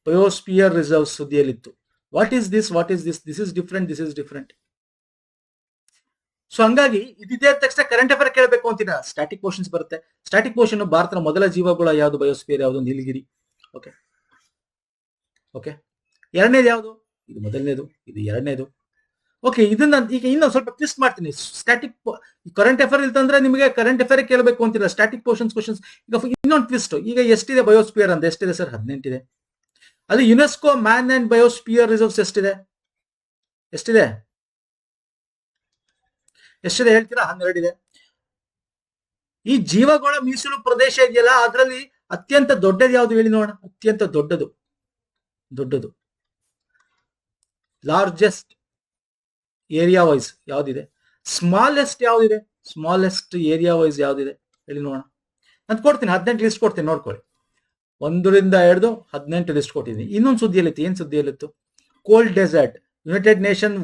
biosphere reserve ಸುದ್ದಿಯಲ್ಲಿತ್ತು. What is this? This is different. So ಹಂಗಾಗಿ ಇದೇ ತಕ್ಷಣ ಕರೆಂಟ್ ಅಫೇರ್ ಕೇಳಬೇಕು ಅಂತೀನ, ಸ್ಟಾಟಿಕ್ ಕ್ವಶನ್ಸ್ ಬರುತ್ತೆ. ಸ್ಟಾಟಿಕ್ ಕ್ವಶನ್, ಭಾರತದ ಮೊದಲ ಜೀವಗೋಳ ಯಾವುದು, ಬಯೋಸ್ಪಿಯರ್ ಯಾವುದು? ನೀಲಗಿರಿ. ಓಕೆ, ಎರಡನೇದು ಯಾವುದು? ಇದು ಮೊದಲನೇದು, ಇದು ಎರಡನೇದು. ಓಕೆ, ಇದನ್ನ ಈಗ ಇನ್ನೊಂದು ಸ್ವಲ್ಪ ಟ್ವಿಸ್ಟ್ ಮಾಡ್ತೀನಿ. ಸ್ಟಾಟಿಕ್ ಕರೆಂಟ್ ಅಫೇರ್ ಇಲ್ತಂದ್ರೆ ನಿಮಗೆ ಕರೆಂಟ್ ಅಫೇರ್ ಕೇಳಬೇಕು ಅಂತಿಲ್ಲ, ಸ್ಟಾಟಿಕ್ ಕ್ವಶನ್ಸ್. ಈಗ ಇನ್ನೊಂದು ಟ್ವಿಸ್ಟ್. ಈಗ ಎಷ್ಟಿದೆ ಬಯೋಸ್ಪಿಯರ್ ಅಂತ? ಎಷ್ಟಿದೆ ಸರ್? 18 ಇದೆ. ಅದು UNESCO man and biosphere reserves ಎಷ್ಟಿದೆ ಹೇಳ್ತೀರಾ? 12 ಇದೆ. ಈ ಜೀವಗೋಳ ಮೀಸಲು ಪ್ರದೇಶ ಇದೆಯಲ್ಲ, ಅದರಲ್ಲಿ ಅತ್ಯಂತ ದೊಡ್ಡದು ಯಾವುದು ಹೇಳಿ ನೋಡೋಣ? ಅತ್ಯಂತ ದೊಡ್ಡದು ಲಾರ್ಜೆಸ್ಟ್ ಏರಿಯಾ ವೈಸ್ ಯಾವ್ದಿದೆ? ಸ್ಮಾಲೆಸ್ಟ್ ಯಾವ್ದಿದೆ? ಸ್ಮಾಲೆಸ್ಟ್ ಏರಿಯಾ ವೈಸ್ ಯಾವ್ದಿದೆ ಹೇಳಿ ನೋಡೋಣ. ನಾನು ಕೊಡ್ತೀನಿ 18 ಲಿಸ್ಟ್ ಕೊಡ್ತೀನಿ, ನೋಡ್ಕೊಳ್ಳಿ. 1ರಿಂದ 18 ಲಿಸ್ಟ್ ಕೊಟ್ಟಿದ್ದೀನಿ. ಇನ್ನೊಂದು ಸುದ್ದಿಯಲ್ಲಿತ್ತು. ಏನ್ ಸುದ್ದಿಯಲ್ಲಿತ್ತು? Cold desert United Nation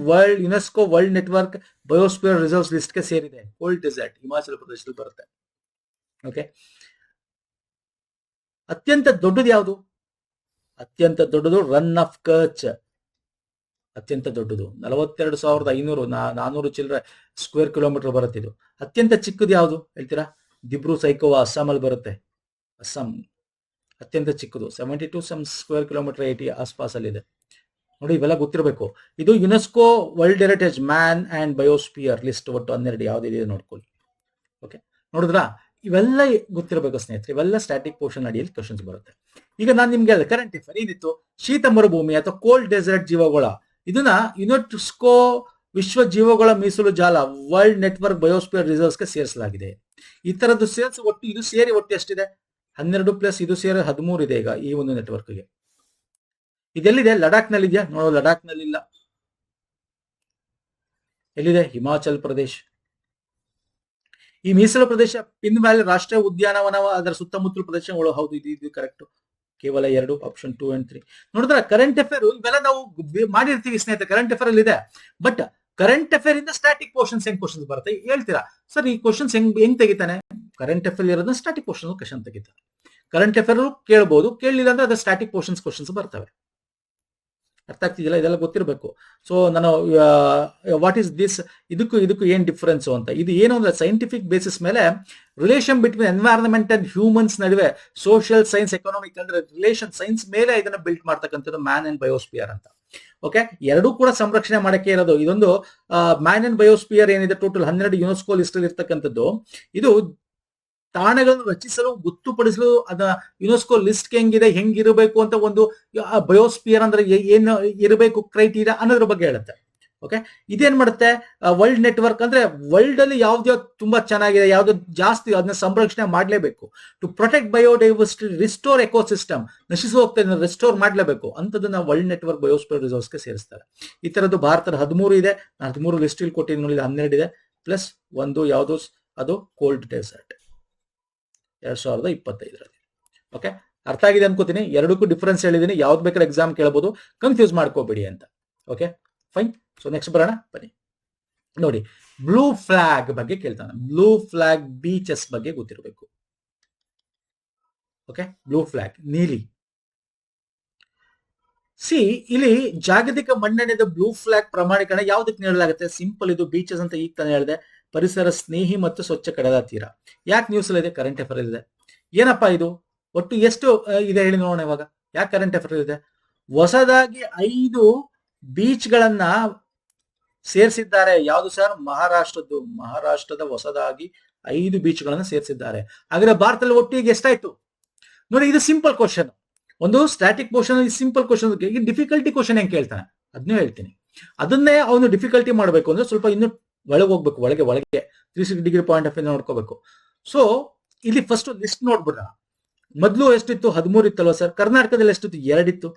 UNESCO world network biosphere reserves ಲಿಸ್ಟ್ಗೆ ಸೇರಿದೆ. ಕೋಲ್ಡ್ ಡೆಸರ್ಟ್ ಹಿಮಾಚಲ ಪ್ರದೇಶದಲ್ಲಿ ಬರುತ್ತೆ. ಓಕೆ, ಅತ್ಯಂತ ದೊಡ್ಡದು ಯಾವುದು? ಅತ್ಯಂತ ದೊಡ್ಡದು ರನ್ ಆಫ್ ಕಚ್. ಅತ್ಯಂತ ದೊಡ್ಡದು 42,500 ಚಿಲ್ಲರೆ ಸ್ಕ್ವೇರ್ ಕಿಲೋಮೀಟರ್ ಬರುತ್ತೆ ಇದು. ಅತ್ಯಂತ ಚಿಕ್ಕದು ಯಾವುದು ಹೇಳ್ತೀರಾ? ದಿಬ್ರು ಸೈಕೋವಾ, ಅಸ್ಸಾಮಲ್ಲಿ ಬರುತ್ತೆ. ಅಸ್ಸಾಂ ಅತ್ಯಂತ ಚಿಕ್ಕದು 72 ಸ್ಕ್ವೇರ್ ಕಿಲೋಮೀಟರ್ 80 ಆಸ್ಪಾಸಲ್ಲಿದೆ. ನೋಡಿ, ಇವೆಲ್ಲ ಗೊತ್ತಿರಬೇಕು. ಇದು UNESCO world heritage man and biosphere list, ಒಟ್ಟು 12 ಯಾವ್ದಿದೆ ನೋಡ್ಕೊಳ್ಳಿ. ಓಕೆ, ನೋಡಿದ್ರಾ? ಇವೆಲ್ಲ ಗೊತ್ತಿರಬೇಕು ಸ್ನೇಹಿತರೆ. ಇವೆಲ್ಲ ಸ್ಟ್ಯಾಟಿಕ್ ಪೋರ್ಷನ್ ಅಡಿಯಲ್ಲಿ ಕ್ವಶನ್ಸ್ ಬರುತ್ತೆ. ಈಗ ನಾನು ನಿಮ್ಗೆ ಕರೆಂಟ್ ಅಫೇರ್ ಏನಿತ್ತು? ಶೀತ ಮರುಭೂಮಿ ಅಥವಾ ಕೋಲ್ಡ್ ಡೆಸರ್ಟ್ ಜೀವಗೋಳ, ಇದನ್ನ ಯುನೆಸ್ಕೋ ವಿಶ್ವ ಜೀವಗೋಳ ಮೀಸಲು ಜಾಲ ವರ್ಲ್ಡ್ ನೆಟ್ವರ್ಕ್ ಬಯೋಸ್ಪಿಯರ್ ರಿಸರ್ವ್ಸ್ಗೆ ಸೇರಿಸಲಾಗಿದೆ. ಈ ತರದ್ದು ಸೇರ್ಸ್ ಒಟ್ಟು ಇದು ಸೇರಿ ಒಟ್ಟು ಎಷ್ಟಿದೆ? 12 ಪ್ಲಸ್ ಇದು ಸೇರಿ 13 ಇದೆ ಈಗ ಈ ಒಂದು ನೆಟ್ವರ್ಕ್ಗೆ. ಇದೆಲ್ಲಿದೆ? ಲಡಾಖ್ ನಲ್ಲಿ ಇದೆಯಾ? ನೋಡೋ, ಲಡಾಖ್ ನಲ್ಲಿ ಇಲ್ಲ. ಎಲ್ಲಿದೆ? ಹಿಮಾಚಲ್ ಪ್ರದೇಶ್. ಈ ಮೀಸಲು ಪ್ರದೇಶ ಪಿನ್ ವ್ಯಾಲಿ ರಾಷ್ಟ್ರೀಯ ಉದ್ಯಾನವನ, ಅದರ ಸುತ್ತಮುತ್ತಲ ಪ್ರದೇಶಗಳು. ಹೌದು, ಇದು ಕರೆಕ್ಟ್. ಕೇವಲ 2, ಆಪ್ಷನ್ 2 and 3. ನೋಡಿದ್ರೆ ಕರೆಂಟ್ ಅಫೇರ್ ಇವೆಲ್ಲ ನಾವು ಮಾಡಿರ್ತೀವಿ ಸ್ನೇಹಿತರೆ, ಕರೆಂಟ್ ಅಫೇರ್ ಅಲ್ಲಿ ಇದೆ. ಬಟ್ ಕರೆಂಟ್ ಅಫೇರ್ ಇಂದ ಸ್ಟಾಟಿಕ್ ಕ್ವಶನ್ಸ್ ಹೆಂಗ್ ಕ್ವಶನ್ಸ್ ಬರುತ್ತೆ ಹೇಳ್ತೀರಾ? ಸರ್, ಈ ಕ್ವಶನ್ಸ್ ಹೆಂಗ್ ತೆಗಿತಾನೆ? ಕರೆಂಟ್ ಅಫೇರ್ ಇರೋದನ್ನ ಸ್ಟಾಟಿಕ್ ಕ್ವಶನ್ ತೆಗಿತಾರೆ. ಕರೆಂಟ್ ಅಫೇರ್ ಕೇಳಬಹುದು, ಕೇಳಲಿಲ್ಲ ಅಂದ್ರೆ ಅದು ಸ್ಟಾಟಿಕ್ ಕ್ವಶನ್ಸ್ ಬರ್ತವೆ. ಅರ್ಥ ಆಗ್ತಿದೆಯಲ್ಲ? ಇದೆಲ್ಲ ಗೊತ್ತಿರಬೇಕು. ಸೊ ನಾನು ವಾಟ್ ಈಸ್ ದಿಸ್, ಇದಕ್ಕೂ ಏನ್ ಡಿಫರೆನ್ಸ್ ಅಂತ. ಇದು ಏನು ಅಂದ್ರೆ ಸೈಂಟಿಫಿಕ್ ಬೇಸಿಸ್ ಮೇಲೆ relation between environment and humans ನಡುವೆ ಸೋಷಿಯಲ್ ಸೈನ್ಸ್, ಎಕನಾಮಿಕ್ ಅಂದ್ರೆ ರಿಲೇಷನ್ ಸೈನ್ಸ್ ಮೇಲೆ ಇದನ್ನ ಬಿಲ್ಟ್ ಮಾಡ್ತಕ್ಕಂಥದ್ದು ಮ್ಯಾನ್ ಅಂಡ್ ಬಯೋಸ್ಪಿಯರ್ ಅಂತ. ಓಕೆ, ಎರಡೂ ಕೂಡ ಸಂರಕ್ಷಣೆ ಮಾಡಕ್ಕೆ ಇರೋದು. ಇದೊಂದು ಮ್ಯಾನ್ ಅಂಡ್ ಬಯೋಸ್ಪಿಯರ್ ಏನಿದೆ ಟೋಟಲ್ 12 ಯುನೆಸ್ಕೋ ಲಿಸ್ಟ್ ಅಲ್ಲಿ ಇರ್ತಕ್ಕಂಥದ್ದು. ಇದು ತಾಣಗಳನ್ನು ರಚಿಸಲು, ಗೊತ್ತುಪಡಿಸಲು, ಅದ ಯುನೆಸ್ಕೋ ಲಿಸ್ಟ್ ಹೆಂಗಿರಬೇಕು ಅಂತ ಒಂದು ಬಯೋಸ್ಪಿಯರ್ ಅಂದ್ರೆ ಏನು ಇರಬೇಕು ಕ್ರೈಟೀರಿಯಾ ಅನ್ನೋದ್ರ ಬಗ್ಗೆ ಹೇಳುತ್ತೆ. ಓಕೆ, ಇದೇನ್ ಮಾಡುತ್ತೆ? ವರ್ಲ್ಡ್ ನೆಟ್ವರ್ಕ್ ಅಂದ್ರೆ ವರ್ಲ್ಡ್ ಅಲ್ಲಿ ಯಾವ್ದು ತುಂಬಾ ಚೆನ್ನಾಗಿದೆ, ಯಾವ್ದು ಜಾಸ್ತಿ, ಅದನ್ನ ಸಂರಕ್ಷಣೆ ಮಾಡಲೇಬೇಕು. To protect biodiversity, restore ecosystem, ನಶಿಸಿ ಹೋಗ್ತಾ ರಿಸ್ಟೋರ್ ಮಾಡಲೇಬೇಕು ಅಂತದನ್ನ ವರ್ಲ್ಡ್ ನೆಟ್ವರ್ಕ್ ಬಯೋಸ್ಪಿಯರ್ ರಿಸರ್ವ್ಸ್ಗೆ ಸೇರಿಸ್ತಾರೆ. ಈ ತರದ್ದು ಭಾರತದ 13 ಇದೆ. 13 ಲಿಸ್ಟ್ ಇಲ್ಲಿ ಕೊಟ್ಟಿದ್ದೀನಿ ನೋಡಿ, 12 ಇದೆ ಪ್ಲಸ್ 1 ಯಾವುದು? ಅದು ಕೋಲ್ಡ್ ಡೆಸರ್ಟ್ 2025ರಲ್ಲಿ. ಓಕೆ, ಅರ್ಥ ಆಗಿದೆ ಅನ್ಕೋತೀನಿ. ಎರಡಕ್ಕೂ ಡಿಫರೆನ್ಸ್ ಹೇಳಿದೀನಿ. ಯಾವ್ದು ಬೇಕಾದ್ರೆ ಎಕ್ಸಾಮ್ ಕೇಳಬಹುದು, ಕನ್ಫ್ಯೂಸ್ ಮಾಡ್ಕೋಬೇಡಿ ಅಂತ. Okay, fine. ಸೊ ನೆಕ್ಸ್ಟ್ ಬರೋಣ, ಬನ್ನಿ. ನೋಡಿ, ಬ್ಲೂ ಫ್ಲಾಗ್ ಬಗ್ಗೆ ಕೇಳ್ತಾನೆ. ಬ್ಲೂ ಫ್ಲಾಗ್ ಬೀಚಸ್ ಬಗ್ಗೆ ಗೊತ್ತಿರಬೇಕು. ಓಕೆ, ಬ್ಲೂ ಫ್ಲಾಗ್ ನೀಲಿ. ಸಿ ಇಲ್ಲಿ ಜಾಗತಿಕ ಮನ್ನಣೆದ ಬ್ಲೂ ಫ್ಲಾಗ್ ಪ್ರಮಾಣೀಕರಣ ಯಾವುದಕ್ಕೆ ನೀಡಲಾಗುತ್ತೆ? ಸಿಂಪಲ್, ಇದು ಬೀಚಸ್ ಅಂತ ಈಗ ತಾನೇ ಹೇಳಿದೆ, ಪರಿಸರ ಸ್ನೇಹಿ ಮತ್ತು ಸ್ವಚ್ಛ ಕಡಲ ತೀರ. ಯಾಕೆ ನ್ಯೂಸ್ ಇದೆ? ಕರೆಂಟ್ ಅಫೇರ್ ಇದೆ. ಏನಪ್ಪಾ ಇದು? ಒಟ್ಟು ಎಷ್ಟು ಇದೆ ಹೇಳಿ ನೋಡೋಣ ಇವಾಗ. ಯಾಕೆ ಕರೆಂಟ್ ಅಫೇರ್ ಇದೆ? ಹೊಸದಾಗಿ 5 ಬೀಚ್ ಗಳನ್ನ ಸೇರಿಸಿದ್ದಾರೆ. ಯಾವುದು ಸರ್? ಮಹಾರಾಷ್ಟ್ರದ ಹೊಸದಾಗಿ 5 ಬೀಚ್ ಗಳನ್ನ ಸೇರಿಸಿದ್ದಾರೆ. ಹಾಗಾದ್ರೆ ಭಾರತದಲ್ಲಿ ಒಟ್ಟು ಈಗ ಎಷ್ಟಾಯ್ತು ನೋಡಿ? ಇದು ಸಿಂಪಲ್ ಕ್ವಶನ್. ಒಂದು ಸ್ಟ್ಯಾಟಿಕ್ ಕ್ವಶನ್, ಸಿಂಪಲ್ ಕ್ವಶನ್. ಈಗ ಡಿಫಿಕಲ್ಟಿ ಕ್ವಶನ್ ಹೆಂಗ್ ಕೇಳ್ತಾನೆ ಅದನ್ನೇ ಹೇಳ್ತೀನಿ. ಅದನ್ನೇ ಅವನು ಡಿಫಿಕಲ್ಟಿ ಮಾಡಬೇಕು ಅಂದ್ರೆ ಸ್ವಲ್ಪ ಇನ್ನು ಒಳಗೆ ಹೋಗ್ಬೇಕು, ಒಳಗೆ 360 ಡಿಗ್ರಿ ಪಾಯಿಂಟ್ ಆಫ್ ವ್ಯೂ ನೋಡ್ಕೋಬೇಕು. ಸೊ ಇಲ್ಲಿ ಫಸ್ಟ್ ಲಿಸ್ಟ್ ನೋಡ್ಬಿಡ. ಮೊದಲು ಎಷ್ಟಿತ್ತು? 13 ಇತ್ತಲ್ವಾ ಸರ್? ಕರ್ನಾಟಕದಲ್ಲಿ ಎಷ್ಟಿತ್ತು? 2 ಇತ್ತು.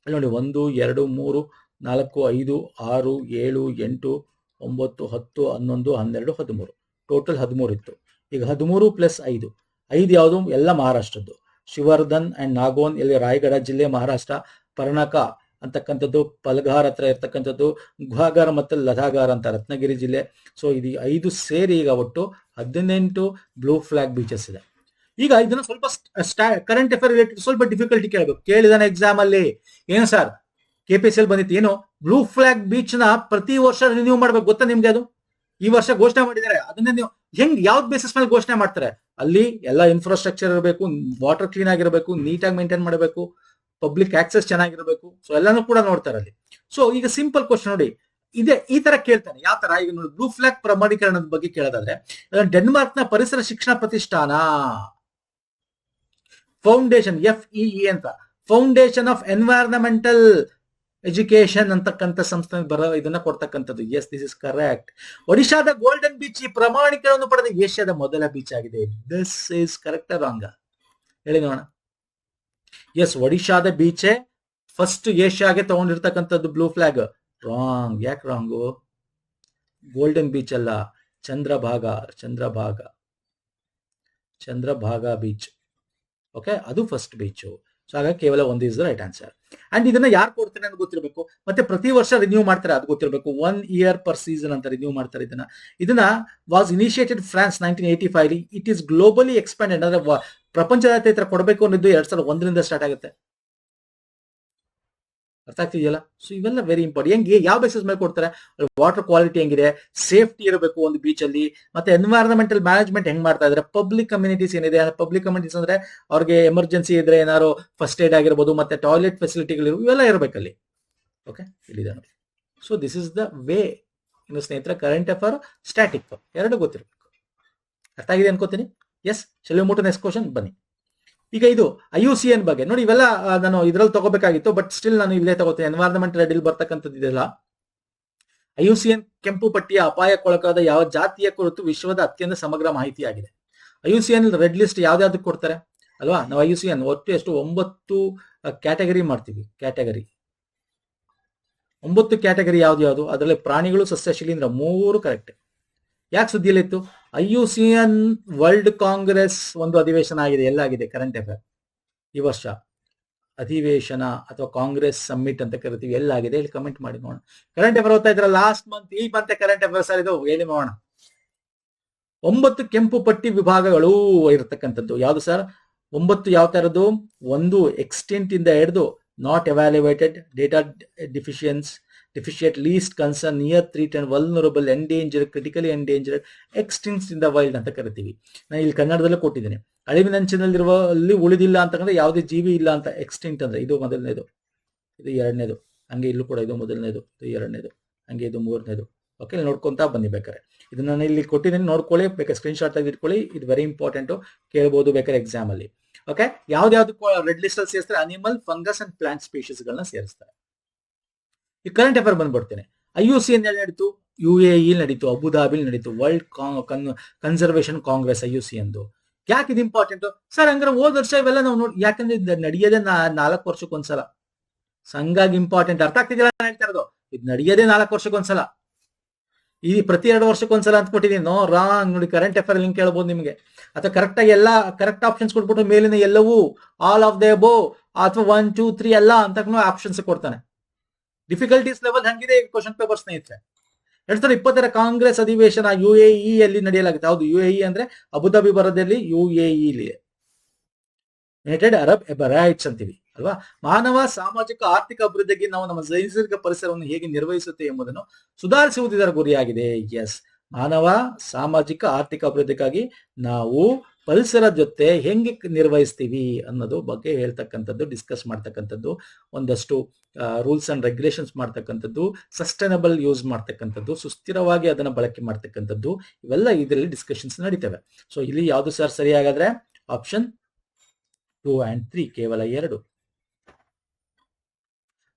ಅಲ್ಲಿ ನೋಡಿ, 1 2 3 4 5 6 7 8 9 10 11 12 13, ಟೋಟಲ್ 13 ಇತ್ತು. ಈಗ 13 ಪ್ಲಸ್ 5 ಯಾವುದು? ಎಲ್ಲ ಮಹಾರಾಷ್ಟ್ರದ್ದು. ಶಿವರ್ಧನ್ ಅಂಡ್ ನಾಗೋನ್ ಇಲ್ಲಿ ರಾಯಗಢ ಜಿಲ್ಲೆ ಮಹಾರಾಷ್ಟ್ರ. ಪರ್ಣಕ ಅಂತಕ್ಕಂಥದ್ದು ಪಲ್ಘಾರ್ ಹತ್ರ ಇರ್ತಕ್ಕಂಥದ್ದು. ಗುಹಾಗಾರ್ ಮತ್ತು ಲಧಾಗಾರ್ ಅಂತ ರತ್ನಗಿರಿ ಜಿಲ್ಲೆ. ಸೊ ಇದು 5 ಸೇರಿ ಈಗ ಒಟ್ಟು 18 ಬ್ಲೂ ಫ್ಲಾಗ್ ಬೀಚಸ್ ಇದೆ. ಈಗ ಇದನ್ನ ಸ್ವಲ್ಪ ಕರೆಂಟ್ ಅಫೇರ್ ರಿಲೇಟೆಡ್ ಸ್ವಲ್ಪ ಡಿಫಿಕಲ್ಟಿ ಕೇಳಬೇಕು. ಕೇಳಿದಾನೆ ಎಕ್ಸಾಮ್ ಅಲ್ಲಿ. ಏನು ಸರ್ KPSC ಬಂದಿತ್ತು, ಏನು ಬ್ಲೂ ಫ್ಲಾಗ್ ಬೀಚ್ ನ ಪ್ರತಿ ವರ್ಷ ರಿನ್ಯೂ ಮಾಡ್ಬೇಕು ಗೊತ್ತಾ ನಿಮ್ಗೆ? ಅದು ಈ ವರ್ಷ ಘೋಷಣೆ ಮಾಡಿದ್ದಾರೆ. ಅದನ್ನೇ ನೀವು ಯಾವ್ದು ಬೇಸಿಸ್ ಮೇಲೆ ಘೋಷಣೆ ಮಾಡ್ತಾರೆ? ಅಲ್ಲಿ ಎಲ್ಲ ಇನ್ಫ್ರಾಸ್ಟ್ರಕ್ಚರ್ ಇರಬೇಕು, ವಾಟರ್ ಕ್ಲೀನ್ ಆಗಿರಬೇಕು, ನೀಟಾಗಿ ಮೇಂಟೈನ್ ಮಾಡಬೇಕು, ಪಬ್ಲಿಕ್ ಆಕ್ಸೆಸ್ ಚೆನ್ನಾಗಿರಬೇಕು. ಸೊ ಎಲ್ಲಾನು ಕೂಡ ನೋಡ್ತಾರೆ ಅಲ್ಲಿ. ಸೊ ಈಗ ಸಿಂಪಲ್ ಕ್ವಶನ್ ನೋಡಿ, ಇದೆ ಈ ತರ ಕೇಳ್ತಾನೆ. ಯಾವ ತರ? ಈಗ ನೋಡಿ, ಬ್ಲೂ ಫ್ಲಾಗ್ ಪ್ರಮಾಣೀಕರಣದ ಬಗ್ಗೆ ಕೇಳೋದಾದ್ರೆ ಡೆನ್ಮಾರ್ಕ್ ನ ಪರಿಸರ ಶಿಕ್ಷಣ ಪ್ರತಿಷ್ಠಾನ ಫೌಂಡೇಶನ್, FEE ಅಂತ, ಫೌಂಡೇಶನ್ ಆಫ್ ಎನ್ವೈರನ್ಮೆಂಟಲ್ ಎಜುಕೇಶನ್ ಅಂತಕ್ಕಂಥ ಸಂಸ್ಥೆ ಇದನ್ನ ಕೊಡ್ತಕ್ಕಂಥದ್ದು. Yes, this is correct. ಒಡಿಶಾದ ಗೋಲ್ಡನ್ ಬೀಚ್ ಈ ಪ್ರಮಾಣೀಕರಣವನ್ನು ಪಡೆದ ಏಷ್ಯಾದ ಮೊದಲ ಬೀಚ್ ಆಗಿದೆ. ದಿಸ್ ಇಸ್ ಕರೆಕ್ಟ್ ರಾಂಗ್ ಹೇಳಿ ನೋಡೋಣ. ಎಸ್, ಒಡಿಶಾದ ಬೀಚೇ ಫಸ್ಟ್ ಏಷ್ಯಾಗೆ ತಗೊಂಡಿರ್ತಕ್ಕಂಥದ್ದು ಬ್ಲೂ ಫ್ಲಾಗ್. ರಾಂಗ್. ಯಾಕೆ ರಾಂಗು? ಗೋಲ್ಡನ್ ಬೀಚ್ ಅಲ್ಲ, ಚಂದ್ರಭಾಗ ಬೀಚ್. ಓಕೆ, ಅದು ಫಸ್ಟ್ ಬೀಚು. ಸೊ ಹಾಗಾಗಿ ಕೇವಲ 1 is the right answer. And ಇದನ್ನ ಯಾರು ಕೊಡ್ತಾರೆ ಅಂತ ಗೊತ್ತಿರಬೇಕು. ಮತ್ತೆ ಪ್ರತಿ ವರ್ಷ ರಿನ್ಯೂ ಮಾಡ್ತಾರೆ ಅದು ಗೊತ್ತಿರಬೇಕು. 1 ಇಯರ್ ಪರ್ ಸೀಸನ್ ಅಂತ ರಿನ್ಯೂ ಮಾಡ್ತಾರೆ ಇದನ್ನ was initiated France 1985. It is globally expanded. ಅಂದ್ರೆ ಪ್ರಪಂಚದಾದ್ಯಂತ ಈ ತರ ಕೊಡಬೇಕು ಅನ್ನೋದು 2001ರಿಂದ ಸ್ಟಾರ್ಟ್ ಆಗುತ್ತೆ. ಅರ್ಥ ಆಗ್ತಿದೆಯಲ್ಲ? ಸೊ ಇವೆಲ್ಲ ವೆರಿ ಇಂಪಾರ್ಟೆಂಟ್. ಹೆಂಗೆ, ಯಾವ ಬೇಸಿಸ್ ಮೇಲೆ ಕೊಡ್ತಾರೆ? ವಾಟರ್ ಕ್ವಾಲಿಟಿ ಹೆಂಗಿದೆ, ಸೇಫ್ಟಿ ಇರಬೇಕು ಒಂದು ಬೀಚ್ ಅಲ್ಲಿ, ಮತ್ತೆ ಎನ್ವೈರನ್ಮೆಂಟಲ್ ಮ್ಯಾನೇಜ್ಮೆಂಟ್ ಹೆಂಗ್ ಮಾಡ್ತಾ ಇದ್ದಾರೆ, ಪಬ್ಲಿಕ್ ಕಮ್ಯುನಿಟೀಸ್ ಏನಿದೆ. ಪಬ್ಲಿಕ್ ಕಮ್ಯುನಿಟೀಸ್ ಅಂದ್ರೆ ಅವ್ರಿಗೆ ಎಮರ್ಜೆನ್ಸಿ ಇದ್ರೆ ಏನಾದ್ರು ಫಸ್ಟ್ ಏಡ್ ಆಗಿರ್ಬೋದು, ಮತ್ತೆ ಟಾಯ್ಲೆಟ್ ಫೆಸಿಲಿಟಿಗಳು ಇವೆಲ್ಲ ಇರಬೇಕಲ್ಲಿ. ಓಕೆ, ಇಲ್ಲಿದೆ ನೋಡಿ. So this is the way. ಇನ್ನು ಸ್ನೇಹಿತರೆ, ಕರೆಂಟ್ ಅಫೇರ್, ಸ್ಟ್ಯಾಟಿಕ್ ಎರಡು ಗೊತ್ತಿರಬೇಕು. ಅರ್ಥ ಆಗಿದೆ ಅನ್ಕೋತೀನಿ. Yes, shall we move to next question. ಬನ್ನಿ. ಈಗ ಇದು IUCN ಬಗ್ಗೆ ನೋಡಿ. ಇವೆಲ್ಲ ನಾನು ಇದ್ರಲ್ಲಿ ತಗೋಬೇಕಾಗಿತ್ತು, ಬಟ್ ಸ್ಟಿಲ್ ನಾನು ಇಲ್ಲೇ ತಗೋತೀನಿ. ಎನ್ವೈರನ್ಮೆಂಟಲ್ ಅಡಿಲ್ ಬರ್ತಕ್ಕಂಥದ್ದು ಇದೆಲ್ಲ. IUCN ಕೆಂಪು ಪಟ್ಟಿಯ ಅಪಾಯಕ್ಕೊಳಗಾದ ಯಾವ ಜಾತಿಯ ಕುರಿತು ವಿಶ್ವದ ಅತ್ಯಂತ ಸಮಗ್ರ ಮಾಹಿತಿಯಾಗಿದೆ. IUCN ರೆಡ್ ಲಿಸ್ಟ್ ಯಾವ್ದಾವ್ದಕ್ಕೆ ಕೊಡ್ತಾರೆ ಅಲ್ವಾ? ನಾವು IUCN ಒಟ್ಟು ಎಷ್ಟು 9 ಕ್ಯಾಟಗರಿ ಮಾಡ್ತೀವಿ. 9 ಕ್ಯಾಟಗರಿ ಯಾವ್ದು? ಅದರಲ್ಲಿ ಪ್ರಾಣಿಗಳು, ಸಸ್ಯ, ಶಿಲೀಂಧ್ರ 3 ಕರೆಕ್ಟ್. ಯಾಕೆ ಸುದ್ದಿಯಲ್ಲಿ ಇತ್ತು? IUCN ವರ್ಲ್ಡ್ ಕಾಂಗ್ರೆಸ್ ಒಂದು ಅಧಿವೇಶನ ಆಗಿದೆ. ಎಲ್ಲಾಗಿದೆ? Current affair. ಈ ವರ್ಷ ಅಧಿವೇಶನ ಅಥವಾ ಕಾಂಗ್ರೆಸ್ ಸಮ್ಮಿಟ್ ಅಂತ ಕರಿತೀವಿ. ಎಲ್ಲಾಗಿದೆ ಇಲ್ಲಿ ಕಮೆಂಟ್ ಮಾಡಿ ನೋಡೋಣ. ಕರೆಂಟ್ ಅಫೇರ್ ಓದ್ತಾ ಇದ್ರ ಲಾಸ್ಟ್ ಮಂತ್, ಈ ಮಂತ್ ಕರೆಂಟ್ ಅಫೇರ್ ಸರ್ ಇದು ಹೇಳಿ ನೋಡೋಣ. 9 ಕೆಂಪು ಪಟ್ಟಿ ವಿಭಾಗಗಳು ಇರತಕ್ಕಂಥದ್ದು. ಯಾವುದು ಸರ್? 9 ಯಾವ ತರದ್ದು? 1 ಎಕ್ಸ್ಟಿಂಟ್ ಇಂದ ಹಿಡಿದು not evaluated, data deficient, least concern, near threat and vulnerable, endangered, critically endangered, extincts in the wild ಅಂತ ಕರಿತೀವಿ. ನಾನು ಇಲ್ಲಿ ಕನ್ನಡದಲ್ಲೇ ಕೊಟ್ಟಿದ್ದೇನೆ. ಅಳಿವಿನಂಚಿನಲ್ಲಿರುವ ಅಲ್ಲಿ ಉಳಿದಿಲ್ಲ ಅಂತಂದ್ರೆ ಯಾವುದೇ ಜೀವಿ ಇಲ್ಲ ಅಂತ. ಎಕ್ಸ್ಟಿಂಕ್ಟ್ ಅಂದ್ರೆ ಇದು ಮೊದಲನೇದು, ಇದು ಎರಡನೇದು, ಹಂಗೆ ಇಲ್ಲೂ ಕೂಡ ಇದು ಮೊದಲನೇದು, ಇದು ಎರಡನೇದು, ಹಂಗೆ ಇದು ಮೂರನೇದು. ಓಕೆ, ನೋಡ್ಕೊಂತಾ ಬನ್ನಿ ಬೇಕಾರೆ. ಇದನ್ನ ನಾನು ಇಲ್ಲಿ ಕೊಟ್ಟಿದ್ದೀನಿ, ನೋಡ್ಕೊಳ್ಳಿ. ಬೇಕಾದ್ರೆ ಸ್ಕ್ರೀನ್ ಶಾಟ್ ತೆಗೆದು ಇಟ್ಕೊಳ್ಳಿ. ಇದು ವೆರಿ ಇಂಪಾರ್ಟೆಂಟ್, ಕೇಳಬಹುದು ಬೇಕಾದ್ರೆ ಎಕ್ಸಾಮ್ ಅಲ್ಲಿ. ಓಕೆ, ಯಾವ್ದು ರೆಡ್ ಲಿಸ್ಟ್ ಅಲ್ಲಿ ಸೇರಿಸ್ತಾರೆ? Animal, fungus and plant species ಗಳನ್ನ ಸೇರಿಸ್ತಾರೆ. ಈ ಕರೆಂಟ್ ಅಫೇರ್ ಬಂದ್ಬಿಡ್ತೇನೆ. IUCN ನಡೀತು, UAE ನಡೀತು, ಅಬುಧಾಬಿಲ್ ನಡೀತು, ವರ್ಲ್ಡ್ ಕನ್ಸರ್ವೇಷನ್ ಕಾಂಗ್ರೆಸ್ IUCN. ಯಾಕೆ ಇದು ಇಂಪಾರ್ಟೆಂಟ್ ಸರ್? ಹಂಗಾರೆ ಹೋದ ವರ್ಷ ಇವೆಲ್ಲ ನಾವು ನೋಡಿ, ಯಾಕಂದ್ರೆ ನಡೆಯದೆ 4 ವರ್ಷಕ್ಕೊಂದ್ಸಲ. ಹಂಗಾಗಿ ಇಂಪಾರ್ಟೆಂಟ್. ಅರ್ಥ ಆಗ್ತಿದಿಲ್ಲ ನಾನು ಹೇಳ್ತಾ ಇರೋದು? ಇದು ನಡೆಯದೆ 4 ವರ್ಷಕ್ಕೊಂದ್ಸಲ. ಈ ಪ್ರತಿ 2 ವರ್ಷಕ್ಕೊಂದ್ಸಲ ಅಂತ ಕೊಟ್ಟಿದ್ದೀನಿ. No, wrong. ನೋಡಿ, ಕರೆಂಟ್ ಅಫೇರ್ ಲಿಂಕ್ ಕೇಳಬಹುದು ನಿಮಗೆ. ಅಥವಾ ಕರೆಕ್ಟ್ ಆಗಿ ಎಲ್ಲ ಕರೆಕ್ಟ್ ಆಪ್ಷನ್ಸ್ ಕೊಟ್ಬಿಟ್ಟು ಮೇಲಿನ ಎಲ್ಲವೂ ಆಲ್ ಆಫ್ ದ ಅಬೋವ್ ಅಥವಾ 1 2 3 ಎಲ್ಲ ಅಂತ ಆಪ್ಷನ್ಸ್ ಕೊಡ್ತಾನೆ. ಡಿಫಿಕಲ್ಟೀಸ್ ಲೆವೆಲ್ ಹಂಗಿದೆ ಕ್ವಶನ್ ಪೇಪರ್ ಸ್ನೇಹಿತರೆ. 2020 ಕಾಂಗ್ರೆಸ್ ಅಧಿವೇಶನ UAE ಅಲ್ಲಿ ನಡೆಯಲಾಗುತ್ತೆ. ಹೌದು, UAE ಅಂದ್ರೆ ಅಬುಧಾಬಿ ಬರೋದಲ್ಲಿ UAE ಇಲ್ಲಿ. ಯುನೈಟೆಡ್ ಅರಬ್ ಎಮಿರೇಟ್ಸ್ ಅಂತೀವಿ ಅಲ್ವಾ. ಮಾನವ ಸಾಮಾಜಿಕ ಆರ್ಥಿಕ ಅಭಿವೃದ್ಧಿಗೆ ನಾವು ನಮ್ಮ ನೈಸರ್ಗಿಕ ಪರಿಸರವನ್ನು ಹೇಗೆ ನಿರ್ವಹಿಸುತ್ತೆ ಎಂಬುದನ್ನು ಸುಧಾರಿಸುವುದು ಇದರ ಗುರಿಯಾಗಿದೆ. ಎಸ್, ಮಾನವ ಸಾಮಾಜಿಕ ಆರ್ಥಿಕ ಅಭಿವೃದ್ಧಿಗಾಗಿ ನಾವು ಪರಿಸರ ಜೊತೆ ಹೆಂಗೆ ನಿರ್ವಹಿಸ್ತೀವಿ ಅನ್ನೋದು ಬಗ್ಗೆ ಹೇಳ್ತಕ್ಕಂಥದ್ದು, ಡಿಸ್ಕಸ್ ಮಾಡ್ತಕ್ಕಂಥದ್ದು, ಒಂದಷ್ಟು ರೂಲ್ಸ್ ಅಂಡ್ ರೆಗ್ಯುಲೇಷನ್ಸ್ ಮಾಡ್ತಕ್ಕಂಥದ್ದು, ಸಸ್ಟೈನಬಲ್ ಯೂಸ್ ಮಾಡ್ತಕ್ಕಂಥದ್ದು, ಸುಸ್ಥಿರವಾಗಿ ಅದನ್ನು ಬಳಕೆ ಮಾಡ್ತಕ್ಕಂಥದ್ದು, ಇವೆಲ್ಲ ಇದರಲ್ಲಿ ಡಿಸ್ಕಷನ್ಸ್ ನಡೀತವೆ. ಸೊ ಇಲ್ಲಿ ಯಾವುದು ಸರ್ ಸರಿಯಾಗಾದ್ರೆ ಆಪ್ಷನ್ 2 and 3 ಕೇವಲ 2.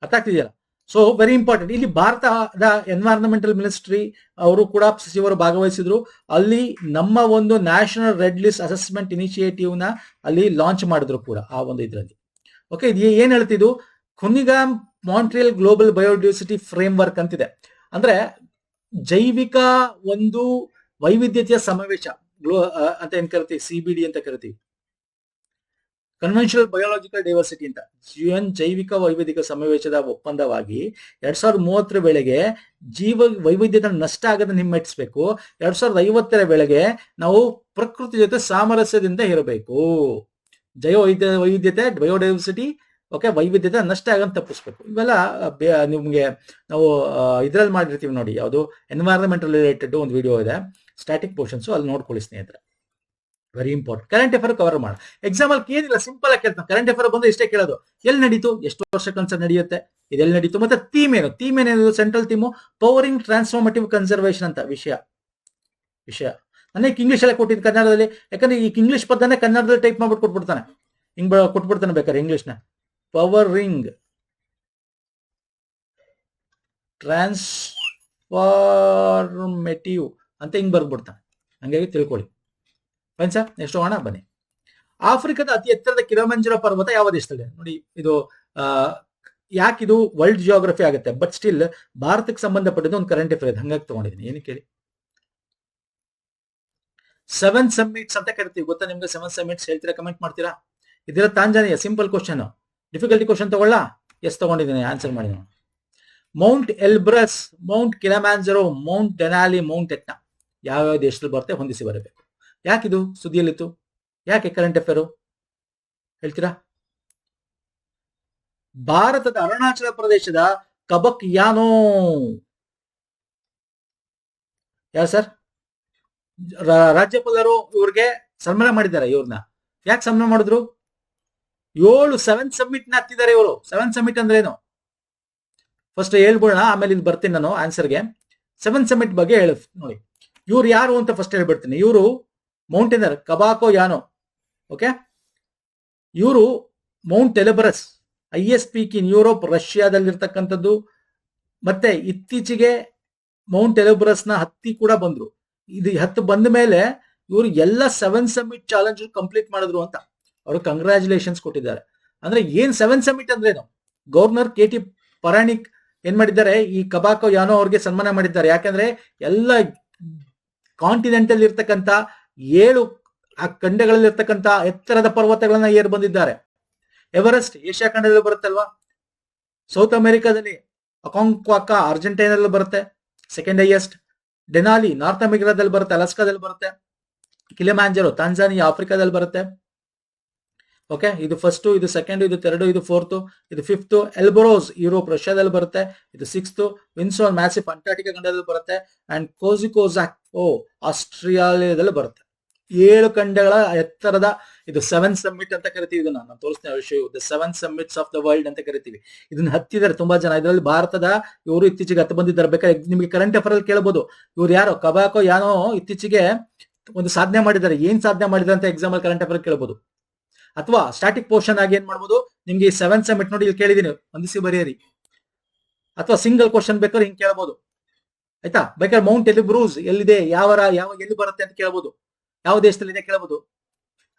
ಅರ್ಥ ಆಗ್ತಿದೆಯಲ್ಲ. So very important. ಇಲ್ಲಿ ಭಾರತದ ಎನ್ವೈರನ್ಮೆಂಟಲ್ ಮಿನಿಸ್ಟ್ರಿ ಅವರು ಕೂಡ ಸಚಿವರು ಭಾಗವಹಿಸಿದ್ರು. ಅಲ್ಲಿ ನಮ್ಮ ಒಂದು national red list assessment initiative ನ ಅಲ್ಲಿ ಲಾಂಚ್ ಮಾಡಿದ್ರು ಕೂಡ ಆ ಒಂದು ಇದರಲ್ಲಿ. ಓಕೆ, ಇದು ಏನ್ ಹೇಳ್ತಿದ್ದು, Kunming Montreal global biodiversity framework ಅಂತಿದೆ. ಅಂದ್ರೆ ಜೈವಿಕ ಒಂದು ವೈವಿಧ್ಯತೆಯ ಸಮಾವೇಶ ಅಂತ ಏನ್ ಕರಿತೀವಿ, CBD ಅಂತ ಕರಿತೀವಿ, ಕನ್ವೆನ್ಷನಲ್ ಬಯೋಲಾಜಿಕಲ್ ಡೈವರ್ಸಿಟಿ ಅಂತ. UN ಜೈವಿಕ ವೈವಿಧ್ಯತೆ ಸಮಾವೇಶದ ಒಪ್ಪಂದವಾಗಿ 2030 ವೇಳೆಗೆ ಜೀವ ವೈವಿಧ್ಯತೆ ನಷ್ಟ ಆಗದ ಹಿಮ್ಮೆಟ್ಟಿಸಬೇಕು. 2050 ವೇಳೆಗೆ ನಾವು ಪ್ರಕೃತಿ ಜೊತೆ ಸಾಮರಸ್ಯದಿಂದ ಇರಬೇಕು. ವೈವಿಧ್ಯತೆ ಬಯೋಡೈವರ್ಸಿಟಿ, ಓಕೆ, ವೈವಿಧ್ಯತೆ ನಷ್ಟ ಆಗಂತ ತಪ್ಪಿಸ್ಬೇಕು. ಇವೆಲ್ಲ ನಿಮ್ಗೆ ನಾವು ಇದ್ರಲ್ಲಿ ಮಾಡಿರ್ತೀವಿ ನೋಡಿ, ಯಾವುದು ಎನ್ವೈರನ್ಮೆಂಟಲ್ ರಿಲೇಟೆಡ್ ಒಂದು ವಿಡಿಯೋ ಇದೆ, ಸ್ಟ್ಯಾಟಿಕ್ ಪೋರ್ಷನ್ಸ್, ಅಲ್ಲಿ ನೋಡ್ಕೊಳ್ಳಿ ಸ್ನೇಹಿತರೆ. Very important. Current affair cover ಮಾಡ. ಎಕ್ಸಾಮ್ ಅಲ್ಲಿ ಏನಿಲ್ಲ, ಸಿಂಪಲ್ ಆಗಿ ಕೇಳ್ತಾನೆ. ಕರೆಂಟ್ ಅಫೇರ್ ಬಂದು ಇಷ್ಟೇ ಕೇಳೋದು, ಎಲ್ಲಿ ನಡೀತು, ಎಷ್ಟು ವರ್ಷಕ್ಕಂತ ನಡೆಯುತ್ತೆ, ಇದೆಲ್ಲಿ ನಡೀತು, ಮತ್ತೆ ಥೀಮ್ ಏನಿದೆ, central theme powering transformative conservation ಅಂತ ವಿಷಯ. ನನಗೆ ಇಂಗ್ಲಿಷ್ ಎಲ್ಲ ಕೊಟ್ಟಿದ್ದು ಕನ್ನಡದಲ್ಲಿ, ಯಾಕಂದ್ರೆ ಈ ಇಂಗ್ಲಿಷ್ ಪದನೇ ಕನ್ನಡದಲ್ಲಿ ಟೈಪ್ ಮಾಡ್ಬಿಟ್ಟು ಕೊಟ್ಬಿಡ್ತಾನೆ, ಹಿಂಗ್ ಕೊಟ್ಬಿಡ್ತಾನೆ ಬೇಕಾದ್ರೆ ಇಂಗ್ಲಿಷ್ನ. ಪವರಿಂಗ್ ಟ್ರಾನ್ಸ್ಫಾರ್ಮೇಟಿವ್ ಅಂತ ಹಿಂಗ್ ಬರ್ಬಿಡ್ತಾನೆ, ಹಂಗಾಗಿ ತಿಳ್ಕೊಳ್ಳಿ. ಪಂಚ ನೆಕ್ಸ್ಟ್ ಹೋಗೋಣ ಬನ್ನಿ. ಆಫ್ರಿಕಾದ ಅತಿ ಎತ್ತರದ ಕಿಲಿಮಂಜರೋ ಪರ್ವತ ಯಾವ ದೇಶದಲ್ಲಿ ನೋಡಿ. ಇದು ಯಾಕಿದು ವರ್ಲ್ಡ್ ಜಿಯೋಗ್ರಫಿ ಆಗುತ್ತೆ, ಬಟ್ ಸ್ಟಿಲ್ ಭಾರತಕ್ಕೆ ಸಂಬಂಧಪಟ್ಟಿದ್ದು ಒಂದು ಕರೆಂಟ್ ಅಫೇರ್ ಇದೆ, ಹಂಗಾಗಿ ತಗೊಂಡಿದ್ದೀನಿ. ಏನಕ್ಕೆ ಕೇಳಿ, 7 ಸಮ್ಮಿಟ್ಸ್ ಅಂತ ಕರಿತೀವಿ, ಗೊತ್ತಾ ನಿಮ್ಗೆ? 7 ಸಮ್ಮಿಟ್ಸ್ ಹೇಳ್ತೀರಾ, ಕಮೆಂಟ್ ಮಾಡ್ತೀರಾ? ಇದರ Tanzania. Simple question, difficulty question ತಗೊಳ್ಳ? ಎಸ್ ತಗೊಂಡಿದ್ದೀನಿ, ಆನ್ಸರ್ ಮಾಡಿ. Mount Elbrus, Mount Kilimanjaro, Mount Denali, Mount Etna ಯಾವ್ಯಾವ ದೇಶದಲ್ಲಿ ಬರುತ್ತೆ ಹೊಂದಿಸಿ ಬರಬೇಕು. ಯಾಕಿದು ಸುದ್ದಿಯಲ್ಲಿತ್ತು, ಯಾಕೆ ಕರೆಂಟ್ ಅಫೇರು ಹೇಳ್ತೀರಾ? ಭಾರತದ ಅರುಣಾಚಲ ಪ್ರದೇಶದ ಕಬಕ್ ಯಾನೋ ಯಾವ ಸರ್ ರಾಜ್ಯಪಾಲರು ಇವ್ರಿಗೆ ಸನ್ಮಾನ ಮಾಡಿದ್ದಾರೆ. ಇವ್ರನ್ನ ಯಾಕೆ ಸನ್ಮಾನ ಮಾಡಿದ್ರು? 7 ಸಮ್ಮಿಟ್ ನ ಹತ್ತಿದ್ದಾರೆ ಇವರು. 7 ಸಮ್ಮಿಟ್ ಅಂದ್ರೆ ಏನು ಫಸ್ಟ್ ಹೇಳ್ಬಿಡೋಣ, ಆಮೇಲೆ ಇಲ್ಲಿ ಬರ್ತೀನಿ ನಾನು ಆನ್ಸರ್ಗೆ. 7 ಸಮ್ಮಿಟ್ ಬಗ್ಗೆ ಹೇಳ ನೋಡಿ. ಇವ್ರು ಯಾರು ಅಂತ ಫಸ್ಟ್ ಹೇಳ್ಬಿಡ್ತೀನಿ. ಇವರು ಮೌಂಟೇನರ್ ಕಬಾಕೋ ಯಾನೋ, ಓಕೆ. ಇವರು Mount Elbrus, IS peak in Europe, ರಷ್ಯಾದಲ್ಲಿರ್ತಕ್ಕಂಥದ್ದು. ಮತ್ತೆ ಇತ್ತೀಚೆಗೆ ಮೌಂಟ್ ಎಲ್ಬ್ರಸ್ ನ ಹತ್ತಿ ಕೂಡ ಬಂದ್ರು. ಇದು ಹತ್ತು ಬಂದ ಮೇಲೆ ಇವರು ಎಲ್ಲ 7 ಸಮ್ಮಿಟ್ ಚಾಲೆಂಜ್ ಕಂಪ್ಲೀಟ್ ಮಾಡಿದ್ರು ಅಂತ ಅವರು ಕಂಗ್ರಾಚುಲೇಷನ್ಸ್ ಕೊಟ್ಟಿದ್ದಾರೆ. ಅಂದ್ರೆ ಏನ್ 7 ಸಮ್ಮಿಟ್ ಅಂದ್ರೆ ಏನು? ಗವರ್ನರ್ KT ಪರಾಣಿಕ್ ಏನ್ ಮಾಡಿದ್ದಾರೆ, ಈ ಕಬಾಕೋ ಯಾನೋ ಅವ್ರಿಗೆ ಸನ್ಮಾನ ಮಾಡಿದ್ದಾರೆ. ಯಾಕಂದ್ರೆ ಎಲ್ಲ ಕಾಂಟಿನೆಂಟಲ್ ಇರ್ತಕ್ಕಂಥ 7 ಖಂಡಗಳಲ್ಲಿ ಇರ್ತಕ್ಕಂಥ ಎತ್ತರದ ಪರ್ವತಗಳನ್ನ ಏರ್ ಬಂದಿದ್ದಾರೆ. ಎವರೆಸ್ಟ್ ಏಷ್ಯಾ ಖಂಡದಲ್ಲಿ ಬರುತ್ತಲ್ವಾ, ಸೌತ್ ಅಮೆರಿಕಾದಲ್ಲಿ ಅಕಾಂಕ್ವಾಕಾ ಅರ್ಜೆಂಟೈನಲ್ಲಿ ಬರುತ್ತೆ, ಸೆಕೆಂಡ್ ಹೈಯೆಸ್ಟ್. ಡೆನಾಲಿ ನಾರ್ತ್ ಅಮೆರಿಕಾದಲ್ಲಿ ಬರುತ್ತೆ, ಅಲಾಸ್ಕಾದಲ್ಲಿ ಬರುತ್ತೆ. ಕಿಲಿಮಂಜರೋ ತಾಂಜಾನಿಯಾ ಆಫ್ರಿಕಾದಲ್ಲಿ ಬರುತ್ತೆ. ಓಕೆ, ಇದು ಫಸ್ಟ್, ಇದು ಸೆಕೆಂಡ್, ಇದು ಥರ್ಡ್, ಇದು ಫೋರ್ತ್, ಇದು ಫಿಫ್ತ್. ಎಲ್ಬರೋಸ್ ಯುರೋಪ್ ರಷ್ಯಾದಲ್ಲಿ ಬರುತ್ತೆ, ಇದು 6th. ವಿನ್ಸೋನ್ ಮ್ಯಾಸಿಫ್ ಅಂಟಾರ್ಟಿಕಾ ಖಂಡದಲ್ಲಿ ಬರುತ್ತೆ. ಅಂಡ್ ಕೋಸಿಕೋಜಾಕ್ ಆಸ್ಟ್ರೇಲಿಯಾದಲ್ಲಿ ಬರುತ್ತೆ. 7 ಖಂಡಗಳ ಎತ್ತರದ ಇದು 7 ಸಮ್ಮಿಟ್ ಅಂತ ಕರಿತೀವಿ. ಇದನ್ನ ನಾನು ತೋರಿಸ್ತೀನಿ ವಿಷಯ, ದ 7 ಸಮ್ಮಿಟ್ಸ್ ಆಫ್ ದ ವರ್ಲ್ಡ್ ಅಂತ ಕರಿತೀವಿ. ಇದನ್ನ ಹತ್ತಿದ್ದಾರೆ ತುಂಬಾ ಜನ. ಇದರಲ್ಲಿ ಭಾರತದ ಇವರು ಇತ್ತೀಚೆಗೆ ಹತ್ತು ಬಂದಿದ್ದಾರೆ. ಬೇಕಾದ್ರೆ ನಿಮಗೆ ಕರೆಂಟ್ ಅಫೇರ್ ಅಲ್ಲಿ ಕೇಳಬಹುದು, ಇವ್ರು ಯಾರೋ ಕಬಾಕೋ ಯಾನೋ ಇತ್ತೀಚೆಗೆ ಒಂದು ಸಾಧನೆ ಮಾಡಿದ್ದಾರೆ. ಏನ್ ಸಾಧನೆ ಮಾಡಿದ್ದಾರೆ ಅಂತ ಎಕ್ಸಾಮ್ ಅಲ್ಲಿ ಕರೆಂಟ್ ಅಫೇರ್ ಕೇಳಬಹುದು. ಅಥವಾ ಸ್ಟಾಟಿಕ್ ಪೋರ್ಷನ್ ಆಗಿ ಏನ್ ಮಾಡ್ಬೋದು, ನಿಮ್ಗೆ ಈ 7 ಸಮ್ಮಿಟ್ ನೋಡಿ ಇಲ್ಲಿ ಕೇಳಿದೀನಿ, ಹೊಂದಿಸಿ ಬರೆಯಿರಿ. ಅಥವಾ ಸಿಂಗಲ್ ಕ್ವಶನ್ ಬೇಕಾದ್ರೆ ಹಿಂಗ್ ಕೇಳಬಹುದು, ಆಯ್ತಾ? ಬೇಕಾದ್ರೆ ಮೌಂಟ್ ಎಲ್ಬ್ರೂಸ್ ಎಲ್ಲಿದೆ, ಯಾವಾಗ ಎಲ್ಲಿ ಬರುತ್ತೆ ಅಂತ ಕೇಳಬಹುದು, ಯಾವ ದೇಶದಲ್ಲಿ ಇದೆ ಕೇಳಬಹುದು.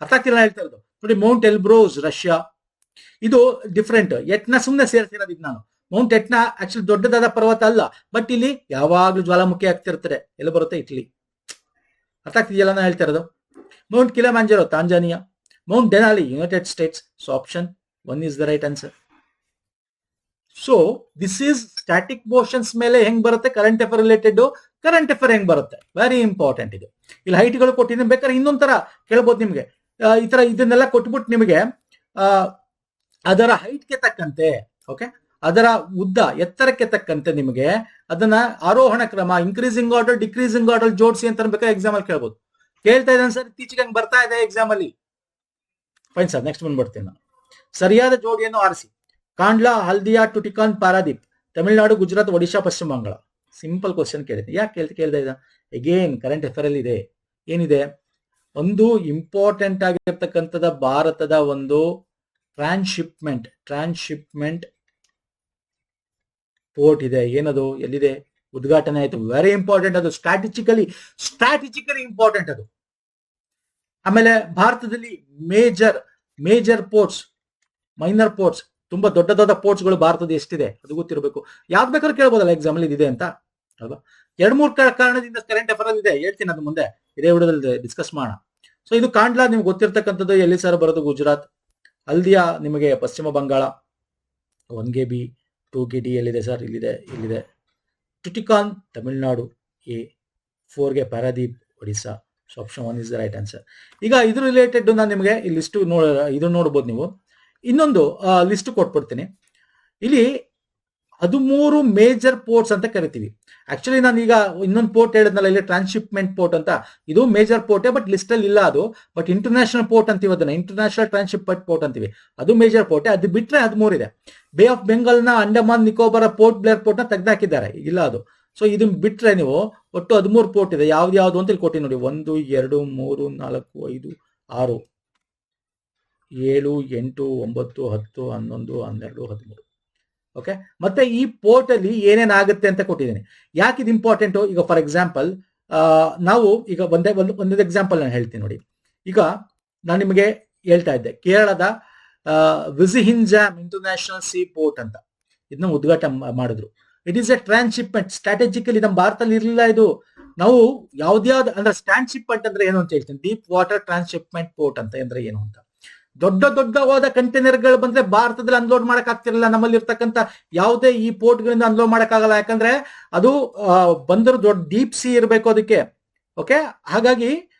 ಅರ್ಥ ಆಗ್ತಿಲ್ಲ ಹೇಳ್ತಾ ಇರೋದು ನೋಡಿ. ಮೌಂಟ್ ಎಲ್ಬ್ರೂಸ್ ರಷ್ಯಾ, ಇದು ಡಿಫ್ರೆಂಟ್. ಎಟ್ನಾ ಸುಮ್ಮನೆ ಸೇರ್ತಿರೋದು ನಾನು. ಮೌಂಟ್ ಎಟ್ನಾ ಆಕ್ಚುಲಿ ದೊಡ್ಡದಾದ ಪರ್ವತ ಅಲ್ಲ, ಬಟ್ ಇಲ್ಲಿ ಯಾವಾಗ್ಲೂ ಜ್ವಾಲಾಮುಖಿ ಆಗ್ತಿರ್ತಾರೆ. ಎಲ್ಲಿ ಬರುತ್ತೆ? ಇಟ್ಲಿ. ಅರ್ಥ ಆಗ್ತಿದೆಯಲ್ಲ ನಾನು ಹೇಳ್ತಾ ಇರೋದು. Mount Kilimanjaro Tanzania, Mount Denali United States. So option 1 is the right answer. So this is static motions ಮೇಲೆ ಹೆಂಗ್ ಬರುತ್ತೆ current affair related. Current affair ಹೆಂಗ್ ಬರುತ್ತೆ ವೆರಿ ಇಂಪಾರ್ಟೆಂಟ್. ಇದು ಇಲ್ಲಿ ಹೈಟ್ಗಳು ಕೊಟ್ಟಿದ್ದೀನಿ, ಬೇಕಾದ್ರೆ ಇನ್ನೊಂದ್ ತರ ಕೇಳ್ಬೋದು ನಿಮ್ಗೆ. ಈ ತರ ಇದನ್ನೆಲ್ಲ ಕೊಟ್ಬಿಟ್ಟು ನಿಮಗೆ ಅದರ ಹೈಟ್ಗೆ ತಕ್ಕಂತೆ, ಓಕೆ, ಅದರ ಉದ್ದ ಎತ್ತರಕ್ಕೆ ತಕ್ಕಂತೆ ನಿಮಗೆ ಅದನ್ನ ಆರೋಹಣ ಕ್ರಮ, ಇನ್ಕ್ರೀಸಿಂಗ್ ಆರ್ಡರ್ ಡಿಕ್ರೀಸಿಂಗ್ ಆರ್ಡರ್ ಜೋಡಿಸಿ ಅಂತ ಬೇಕಾದ್ರೆ ಎಕ್ಸಾಮ್ ಅಲ್ಲಿ ಕೇಳ್ಬೋದು. ಕೇಳ್ತಾ ಇದ್ದಾನೆ ಸರ್, ಇತ್ತೀಚೆಗೆ ಹಂಗೆ ಬರ್ತಾ ಇದೆ ಎಕ್ಸಾಮ್ ಅಲ್ಲಿ. ಫೈನ್ ಸರ್, ನೆಕ್ಸ್ಟ್ ಬಂದ್ಬಿಡ್ತೀನಿ ನಾನು. ಸರಿಯಾದ ಜೋಡಿಯನ್ನು ಆರಿಸಿ. ಕಾಂಡ್ಲಾ, ಹಲ್ದಿಯಾ, ಟುಟಿಕಾನ್, ಪಾರಾದೀಪ್. ತಮಿಳುನಾಡು, ಗುಜರಾತ್, ಒಡಿಶಾ, ಪಶ್ಚಿಮ ಬಂಗಾಳ. ಸಿಂಪಲ್ ಕ್ವಶನ್ ಕೇಳಿದೆ. ಯಾಕೆ ಕೇಳ್ತಾ ಇದ್ದ? ಅಗೇನ್ ಕರೆಂಟ್ ಅಫೇರ್ ಅಲ್ಲಿ ಇದೆ. ಏನಿದೆ? ಒಂದು ಇಂಪಾರ್ಟೆಂಟ್ ಆಗಿರ್ತಕ್ಕಂಥದ ಭಾರತದ ಒಂದು ಟ್ರಾನ್ಸ್ಶಿಪ್ಮೆಂಟ್ ಪೋರ್ಟ್ ಇದೆ. ಏನದು? ಎಲ್ಲಿದೆ? ಉದ್ಘಾಟನೆ ಆಯ್ತು. ವೆರಿ ಇಂಪಾರ್ಟೆಂಟ್ ಅದು. ಸ್ಟ್ರಾಟಜಿಕಲಿ ಇಂಪಾರ್ಟೆಂಟ್ ಅದು. ಆಮೇಲೆ ಭಾರತದಲ್ಲಿ ಮೇಜರ್ ಪೋರ್ಟ್ಸ್, ಮೈನರ್ ಪೋರ್ಟ್ಸ್, ತುಂಬಾ ದೊಡ್ಡ ದೊಡ್ಡ ಪೋರ್ಟ್ಸ್ ಗಳು ಭಾರತದ ಎಷ್ಟಿದೆ ಅದು ಗೊತ್ತಿರಬೇಕು. ಯಾವ್ದು ಬೇಕಾದ್ರೂ ಕೇಳ್ಬೋದಲ್ಲ ಎಕ್ಸಾಮ್ ಅಲ್ಲಿ ಇದೆ ಅಂತ ಅಲ್ವಾ? 2-3 ಕಾರಣದಿಂದ ಕರೆಂಟ್ ಅಫೇರ್ ಅಲ್ಲಿ ಇದೆ, ಹೇಳ್ತೀನಿ ಅದು ಮುಂದೆ ಇದೇ ವಿಡಿಯೋದಲ್ಲಿ ಡಿಸ್ಕಸ್ ಮಾಡೋಣ. ಸೊ ಇದು ಕಾಂಡ್ಲಾ ನಿಮ್ಗೆ ಗೊತ್ತಿರ್ತಕ್ಕಂಥದ್ದು. ಎಲ್ಲಿ ಸರ್ ಬರೋದು? ಗುಜರಾತ್. ಹಲ್ದಿಯಾ ನಿಮಗೆ ಪಶ್ಚಿಮ ಬಂಗಾಳ. 1 KB 2 KD ಎಲ್ಲಿದೆ ಸರ್? ಇಲ್ಲಿದೆ. ಟುಟಿಕಾನ್ ತಮಿಳುನಾಡು. 4ಗೆ Paradip Odisha. So option 1 is the right answer. ಈಗ ಇದ್ರ ರಿಲೇಟೆಡ್ ನಾನು ನಿಮಗೆ ಈ ಲಿಸ್ಟ್ ಇದು ನೋಡ್ಬೋದು ನೀವು. ಇನ್ನೊಂದು ಲಿಸ್ಟ್ ಕೊಟ್ಬಿಡ್ತೀನಿ. ಇಲ್ಲಿ 13 ಮೇಜರ್ ಪೋರ್ಟ್ಸ್ ಅಂತ ಕರಿತೀವಿ. ಆಕ್ಚುಲಿ ನಾನು ಈಗ ಇನ್ನೊಂದು ಪೋರ್ಟ್ ಹೇಳಿದ್ನಲ್ಲ ಇಲ್ಲಿ, ಟ್ರಾನ್ಸ್ಶಿಪ್ಮೆಂಟ್ ಪೋರ್ಟ್ ಅಂತ. ಇದು ಮೇಜರ್ ಪೋರ್ಟೇ, ಬಟ್ ಲಿಸ್ಟ್ ಅಲ್ಲಿ ಇಲ್ಲ ಅದು. ಬಟ್ ಇಂಟರ್ನ್ಯಾಷನಲ್ ಪೋರ್ಟ್ ಅಂತೀವಿ ಅದನ್ನ, ಇಂಟರ್ನ್ಯಾಷನಲ್ ಟ್ರಾನ್ಸ್ಶಿಪ್ಮೆಂಟ್ ಪೋರ್ಟ್ ಅಂತೀವಿ. ಅದು ಮೇಜರ್ ಪೋರ್ಟೇ. ಅದು ಬಿಟ್ರೆ 13 ಇದೆ. ಬೇ ಆಫ್ ಬೆಂಗಾಲ್ ನ, Andaman Nicobar port Blair port ನ ತೆಗೆದಾಕಿದ್ದಾರೆ, ಇಲ್ಲ ಅದು. ಸೊ ಇದನ್ನ ಬಿಟ್ರೆ ನೀವು ಒಟ್ಟು 13 ಪೋರ್ಟ್ ಇದೆ. ಯಾವ್ದು ಅಂತ ಇಲ್ಲಿ ಕೊಟ್ಟಿ ನೋಡಿ. 1 2 3 4 5 6 7 8 9 10 11 12 13. ಓಕೆ, ಮತ್ತೆ ಈ ಪೋರ್ಟ್ ಅಲ್ಲಿ ಏನೇನಾಗುತ್ತೆ ಅಂತ ಕೊಟ್ಟಿದ್ದೀನಿ. ಯಾಕೆ ಇದು ಇಂಪಾರ್ಟೆಂಟ್? ಈಗ ಫಾರ್ ಎಕ್ಸಾಂಪಲ್ ನಾವು ಈಗ ಒಂದೇ ಎಕ್ಸಾಂಪಲ್ ನಾನು ಹೇಳ್ತೀನಿ ನೋಡಿ. ಈಗ ನಾನು ನಿಮಗೆ ಹೇಳ್ತಾ ಇದ್ದೆ, ಕೇರಳದ ವಿಜಿಹಿಂಜಾಮ್ ಇಂಟರ್ನ್ಯಾಷನಲ್ ಸೀ ಪೋರ್ಟ್ ಅಂತ, ಇದನ್ನ ಉದ್ಘಾಟನೆ ಮಾಡಿದ್ರು. It is A transshipment. Strategically ನಮ್ಮ ಭಾರತದಲ್ಲಿ ಇರಲಿಲ್ಲ ಇದು. ನಾವು ಯಾವ್ದ್ಯಾವ್ದು ಅಂದ್ರೆ ಟ್ರಾನ್ಸ್ಶಿಪ್ಮೆಂಟ್ ಅಂದ್ರೆ ಏನು ಅಂತ ಹೇಳ್ತೀನಿ. ಡೀಪ್ ವಾಟರ್ ಟ್ರಾನ್ಸ್ಶಿಪ್ಮೆಂಟ್ ಪೋರ್ಟ್ ಅಂತ ಅಂದ್ರೆ ಏನು ಅಂತ. ದೊಡ್ಡವಾದ ಕಂಟೈನರ್ಗಳು ಬಂದ್ರೆ ಭಾರತದಲ್ಲಿ ಅನ್ಲೋಡ್ ಮಾಡಕ್ ಆಗ್ತಿರಲಿಲ್ಲ. ನಮ್ಮಲ್ಲಿ ಇರ್ತಕ್ಕಂಥ ಯಾವುದೇ ಈ ಪೋರ್ಟ್ ಗಳಿಂದ ಅನ್ಲೋಡ್ ಮಾಡಕ್ ಆಗಲ್ಲ. ಯಾಕಂದ್ರೆ ಅದು ಬಂದರು ದೊಡ್ಡ ಡೀಪ್ ಸಿ ಇರಬೇಕು ಅದಕ್ಕೆ. ಓಕೆ, ಹಾಗಾಗಿ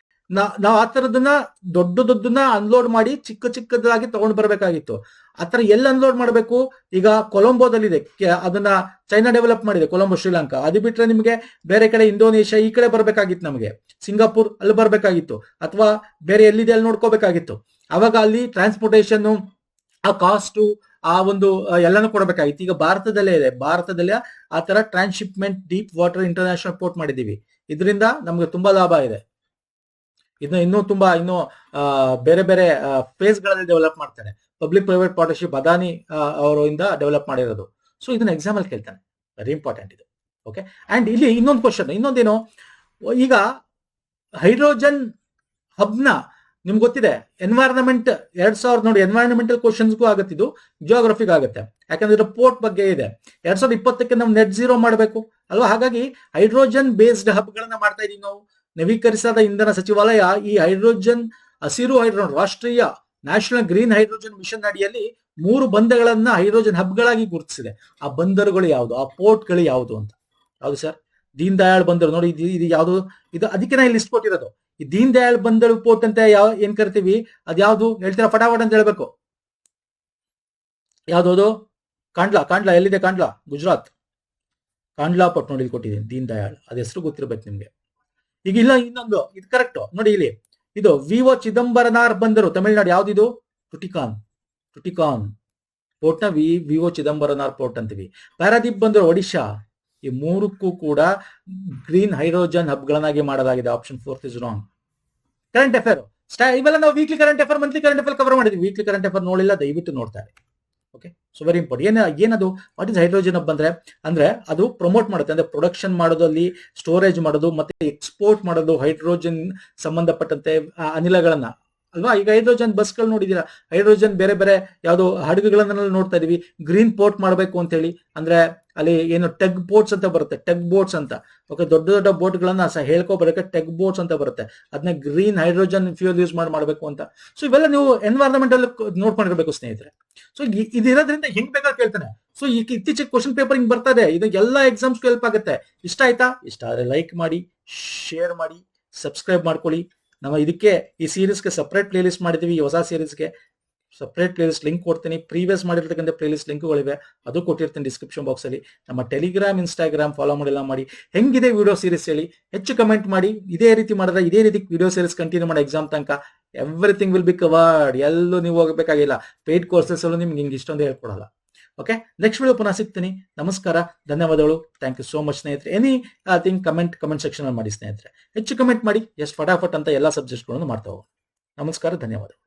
ನಾವು ಆ ತರದನ್ನ ದೊಡ್ಡದನ್ನ ಅನ್ಲೋಡ್ ಮಾಡಿ ಚಿಕ್ಕದಾಗಿ ತಗೊಂಡು ಬರ್ಬೇಕಾಗಿತ್ತು. ಆತರ ಎಲ್ಲಿ ಅನ್ಲೋಡ್ ಮಾಡಬೇಕು? ಈಗ ಕೊಲಂಬೋದಲ್ಲಿದೆ, ಅದನ್ನ ಚೈನಾ ಡೆವಲಪ್ ಮಾಡಿದೆ, ಕೊಲಂಬೋ ಶ್ರೀಲಂಕಾ. ಅದು ಬಿಟ್ರೆ ನಿಮಗೆ ಬೇರೆ ಕಡೆ ಇಂಡೋನೇಷ್ಯಾ ಈ ಕಡೆ ಬರ್ಬೇಕಾಗಿತ್ತು, ನಮಗೆ ಸಿಂಗಾಪುರ್ ಅಲ್ಲಿ ಬರ್ಬೇಕಾಗಿತ್ತು, ಅಥವಾ ಬೇರೆ ಎಲ್ಲಿದೆ ಅಲ್ಲಿ ನೋಡ್ಕೋಬೇಕಾಗಿತ್ತು. ಅವಾಗ ಅಲ್ಲಿ ಟ್ರಾನ್ಸ್ಪೋರ್ಟೇಷನ್, ಆ ಕಾಸ್ಟು, ಆ ಒಂದು ಎಲ್ಲಾನು ಕೊಡಬೇಕಾಗಿತ್ತು. ಈಗ ಭಾರತದಲ್ಲೇ ಇದೆ. ಭಾರತದಲ್ಲೇ ಆ ತರ transshipment deep water international port ಮಾಡಿದೀವಿ. ಇದರಿಂದ ನಮ್ಗೆ ತುಂಬಾ ಲಾಭ ಇದೆ. ಇನ್ನೂ ಬೇರೆ ಫೇಸ್ ಗಳಲ್ಲಿ ಡೆವಲಪ್ ಮಾಡ್ತಾರೆ. ಪಬ್ಲಿಕ್ ಪ್ರೈವೇಟ್ ಪಾರ್ಟ್ನರ್ಶಿಪ್ ಅದಾನಿ ಅವರಿಂದ ಡೆವಲಪ್ ಮಾಡಿರೋದು. ಸೊ ಇದನ್ನ ಎಕ್ಸಾಮ್ ಅಲ್ಲಿ ಕೇಳ್ತಾನೆ. ವೆರಿ ಇಂಪಾರ್ಟೆಂಟ್ ಇದು. ಓಕೆ, ಅಂಡ್ ಇಲ್ಲಿ ಇನ್ನೊಂದು ಕ್ವಶನ್, ಇನ್ನೊಂದೇನು, ಈಗ ಹೈಡ್ರೋಜನ್ ಹಬ್ನ ನಿಮ್ಗೆ ಗೊತ್ತಿದೆ. ಎನ್ವೈರನ್ಮೆಂಟ್ 2000 ನೋಡಿ, ಎನ್ವೈರನ್ಮೆಂಟಲ್ ಕ್ವಶನ್ಸ್ಗೂ ಆಗುತ್ತೆ, ಇದು ಜಿಯೋಗ್ರಫಿಗೆ ಆಗುತ್ತೆ. ಯಾಕಂದ್ರೆ ಪೋರ್ಟ್ ಬಗ್ಗೆ ಇದೆ. 2020ಕ್ಕೆ ನಾವು ನೆಟ್ ಝೀರೋ ಮಾಡಬೇಕು ಅಲ್ವಾ? ಹಾಗಾಗಿ ಹೈಡ್ರೋಜನ್ ಬೇಸ್ಡ್ ಹಬ್ ಗಳನ್ನ ಮಾಡ್ತಾ ಇದೀವಿ ನಾವು. ನವೀಕರಿಸಿದ ಇಂಧನ ಸಚಿವಾಲಯ ಈ ಹಸಿರು ಹೈಡ್ರೋಜನ್ ರಾಷ್ಟ್ರೀಯ ನ್ಯಾಷನಲ್ ಗ್ರೀನ್ ಹೈಡ್ರೋಜನ್ ಮಿಷನ್ ಅಡಿಯಲ್ಲಿ 3 ಬಂದಗಳನ್ನ ಹೈಡ್ರೋಜನ್ ಹಬ್ಗಳಾಗಿ ಗುರುತಿಸಿದೆ. ಆ ಬಂದರುಗಳು ಯಾವುದು, ಆ ಪೋರ್ಟ್ಗಳು ಯಾವುದು ಅಂತ? ಯಾವುದು ಸರ್? ದೀನ್ ದಯಾಳ್ ಬಂದರು ನೋಡಿ. ಇದು ಯಾವುದು? ಇದು ಅದಕ್ಕೆ ನಾ ಲಿಸ್ಟ್ ಕೊಟ್ಟಿರೋದು. ಈ ದೀನ್ ದಯಾಳ್ ಬಂದರು ಪೋರ್ಟ್ ಅಂತ ಏನ್ ಕರಿತೀವಿ, ಅದ್ ಯಾವ್ದು ಹೇಳ್ತೀರಾ? ಫಟಾಫಟ್ ಅಂತ ಹೇಳ್ಬೇಕು. ಯಾವ್ದು? ಕಾಂಡ್ಲಾ ಎಲ್ಲಿದೆ? ಕಾಂಡ್ಲಾ ಗುಜರಾತ್. ಕಾಂಡ್ಲಾ ಪೋರ್ಟ್ ನೋಡಿ ಇಲ್ಲಿ ಕೊಟ್ಟಿದ್ದೀನಿ, ದೀನ್ ದಯಾಳ್. ಅದ ಹೆಸರು ಗೊತ್ತಿರ್ಬೇಕು ನಿಮ್ಗೆ. ಈಗ ಇಲ್ಲ, ಇನ್ನೊಂದು ಇದು ಕರೆಕ್ಟ್ ನೋಡಿ. ಇಲ್ಲಿ ಇದು ವಿಒ ಚಿದಂಬರನಾರ್ ಬಂದರು ತಮಿಳುನಾಡು. ಯಾವ್ದಿದು? ಟುಟಿಕಾನ್ ಪೋರ್ಟ್ ನ ವಿಒ ಚಿದಂಬರನಾರ್ ಪೋರ್ಟ್ ಅಂತೀವಿ. ಪಾರಾದೀಪ್ ಬಂದರು ಒಡಿಶಾ. ಈ 3ಕ್ಕೂ ಕೂಡ ಗ್ರೀನ್ ಹೈಡ್ರೋಜನ್ ಹಬ್ ಗಳನ್ನಾಗಿ ಮಾಡಲಾಗಿದೆ. Option 4 is wrong. Current affair ಇವೆಲ್ಲ ನಾವು weekly current affair, monthly current affair cover ಮಾಡಿದ್ವಿ. ವೀಕ್ಲಿ ಕರೆಂಟ್ ಅಫೇರ್ ನೋಡಿಲ್ಲ, ದಯವಿಟ್ಟು ನೋಡ್ತಾರೆ. Okay, so very important. ಏನದು? ವಾಟ್ ಇಸ್ ಹೈಡ್ರೋಜನ್ ಹಬ್ ಅಂದ್ರೆ ಅದು ಪ್ರಮೋಟ್ ಮಾಡುತ್ತೆ. ಅಂದ್ರೆ ಪ್ರೊಡಕ್ಷನ್ ಮಾಡೋದು, ಅಲ್ಲಿ ಸ್ಟೋರೇಜ್ ಮಾಡೋದು, ಮತ್ತೆ ಎಕ್ಸ್ಪೋರ್ಟ್ ಮಾಡೋದು ಹೈಡ್ರೋಜನ್ ಸಂಬಂಧಪಟ್ಟಂತೆ ಅನಿಲಗಳನ್ನ ಅಲ್ವಾ? ಈಗ ಹೈಡ್ರೋಜನ್ ಬಸ್ಗಳು ನೋಡಿದೀರಾ, ಹೈಡ್ರೋಜನ್ ಬೇರೆ ಯಾವ್ದು ಹಡಗುಗಳನ್ನೆಲ್ಲ ನೋಡ್ತಾ ಇದೀವಿ. ಗ್ರೀನ್ ಪೋರ್ಟ್ ಮಾಡಬೇಕು ಅಂತ ಹೇಳಿ, ಅಂದ್ರೆ ಅಲ್ಲಿ ಏನು ಟಗ್ ಬೋಟ್ಸ್ ಅಂತ ಬರುತ್ತೆ, ಟಗ್ ಬೋಟ್ಸ್ ಅಂತ. ಓಕೆ, ದೊಡ್ಡ ಬೋಟ್ ಗಳನ್ನ ಹೇಳ್ಕೊಬರಕ್ಕೆ ಟಗ್ ಬೋಟ್ಸ್ ಅಂತ ಬರುತ್ತೆ. ಅದನ್ನ ಗ್ರೀನ್ ಹೈಡ್ರೋಜನ್ ಫ್ಯೂಯಲ್ ಯೂಸ್ ಮಾಡಬೇಕು ಅಂತ. ಸೊ ಇವೆಲ್ಲ ನೀವು ಎನ್ವೈರನ್ಮೆಂಟಲ್ ನೋಡ್ಕೊಂಡಿರ್ಬೇಕು ಸ್ನೇಹಿತರೆ. ಸೊ ಇದಿರೋದ್ರಿಂದ ಹೆಂಗ್ ಬೇಕಾದ್ರೆ ಕೇಳ್ತಾನೆ. ಸೊ ಇತ್ತೀಚೆಗೆ ಕ್ವಶನ್ ಪೇಪರ್ ಹಿಂಗ್ ಬರ್ತದೆ. ಇದು ಎಲ್ಲಾ ಎಕ್ಸಾಮ್ಸ್ ಹೆಲ್ಪ್ ಆಗುತ್ತೆ. ಇಷ್ಟ ಆಯ್ತಾ? ಇಷ್ಟ ಆದ್ರೆ ಲೈಕ್ ಮಾಡಿ, ಶೇರ್ ಮಾಡಿ, ಸಬ್ಸ್ಕ್ರೈಬ್ ಮಾಡ್ಕೊಳ್ಳಿ. ನಮ್ಮ ಇದಕ್ಕೆ ಈ ಸೀರೀಸ್ಗೆ ಸಪರೇಟ್ ಪ್ಲೇ ಲಿಸ್ಟ್ ಮಾಡಿದೀವಿ. ಈ ಹೊಸ ಸೀರೀಸ್ಗೆ ಸಪ್ರೇಟ್ ಪ್ಲೇಲಿಸ್ಟ್ ಲಿಂಕ್ ಕೊಡ್ತೀನಿ. ಪ್ರೀವಿಯಸ್ ಮಾಡಿರ್ತಕ್ಕಂಥ ಪ್ಲೇಲಿಸ್ಟ್ ಲಿಂಕ್ಗಳಿವೆ, ಅದು ಕೊಟ್ಟಿರ್ತೀನಿ ಡಿಸ್ಕ್ರಿಪ್ಷನ್ ಬಾಕ್ಸ್ ಅಲ್ಲಿ. ನಮ್ಮ ಟೆಲಿಗ್ರಾಮ್, ಇನ್ಸ್ಟಾಗ್ರಾಮ್ ಫಾಲೋ ಮಾಡಿಲ್ಲ ಮಾಡಿ. ಹೆಂಗಿದೆ ವಿಡಿಯೋ ಸೀರೀಸ್ ಹೇಳಿ, ಹೆಚ್ಚು ಕಮೆಂಟ್ ಮಾಡಿ. ಇದೇ ರೀತಿ ಮಾಡಿದ್ರೆ ಇದೇ ರೀತಿ ವಿಡಿಯೋ ಸೀರೀಸ್ ಕಂಟಿನ್ಯೂ ಮಾಡಿ ಎಕ್ಸಾಮ್ ತನಕ. Everything will be covered. ಎಲ್ಲೂ ನೀವು ಹೋಗಬೇಕಾಗಿಲ್ಲ. ಪೇಯ್ಡ್ ಕೋರ್ಸಸ್ ಅಲ್ಲೂ ನಿಮ್ಗೆ ಹಿಂಗೆ ಇಷ್ಟೊಂದು ಹೇಳ್ಕೊಡಲ್ಲ. ಓಕೆ, ನೆಕ್ಸ್ಟ್ ವಿಡಿಯೋ ಪುನಃ ಸಿಗ್ತೀನಿ. ನಮಸ್ಕಾರ, ಧನ್ಯವಾದಗಳು. ಥ್ಯಾಂಕ್ ಯು ಸೋ ಮಚ್ ಸ್ನೇಹಿತರೆ. ಎನಿ ಥಿಂಗ್ ಕಮೆಂಟ್ ಸೆಕ್ಷನ್ ಅಲ್ಲಿ ಮಾಡಿ ಸ್ನೇಹಿತರೆ. ಹೆಚ್ಚು ಕಮೆಂಟ್ ಮಾಡಿ. ಫಟಾಫಟ್ ಅಂತ ಎಲ್ಲ ಸಬ್ಜೆಕ್ಟ್ಗಳನ್ನು ಮಾಡ್ತಾ ಹೋಗಿ. ನಮಸ್ಕಾರ, ಧನ್ಯವಾದಗಳು.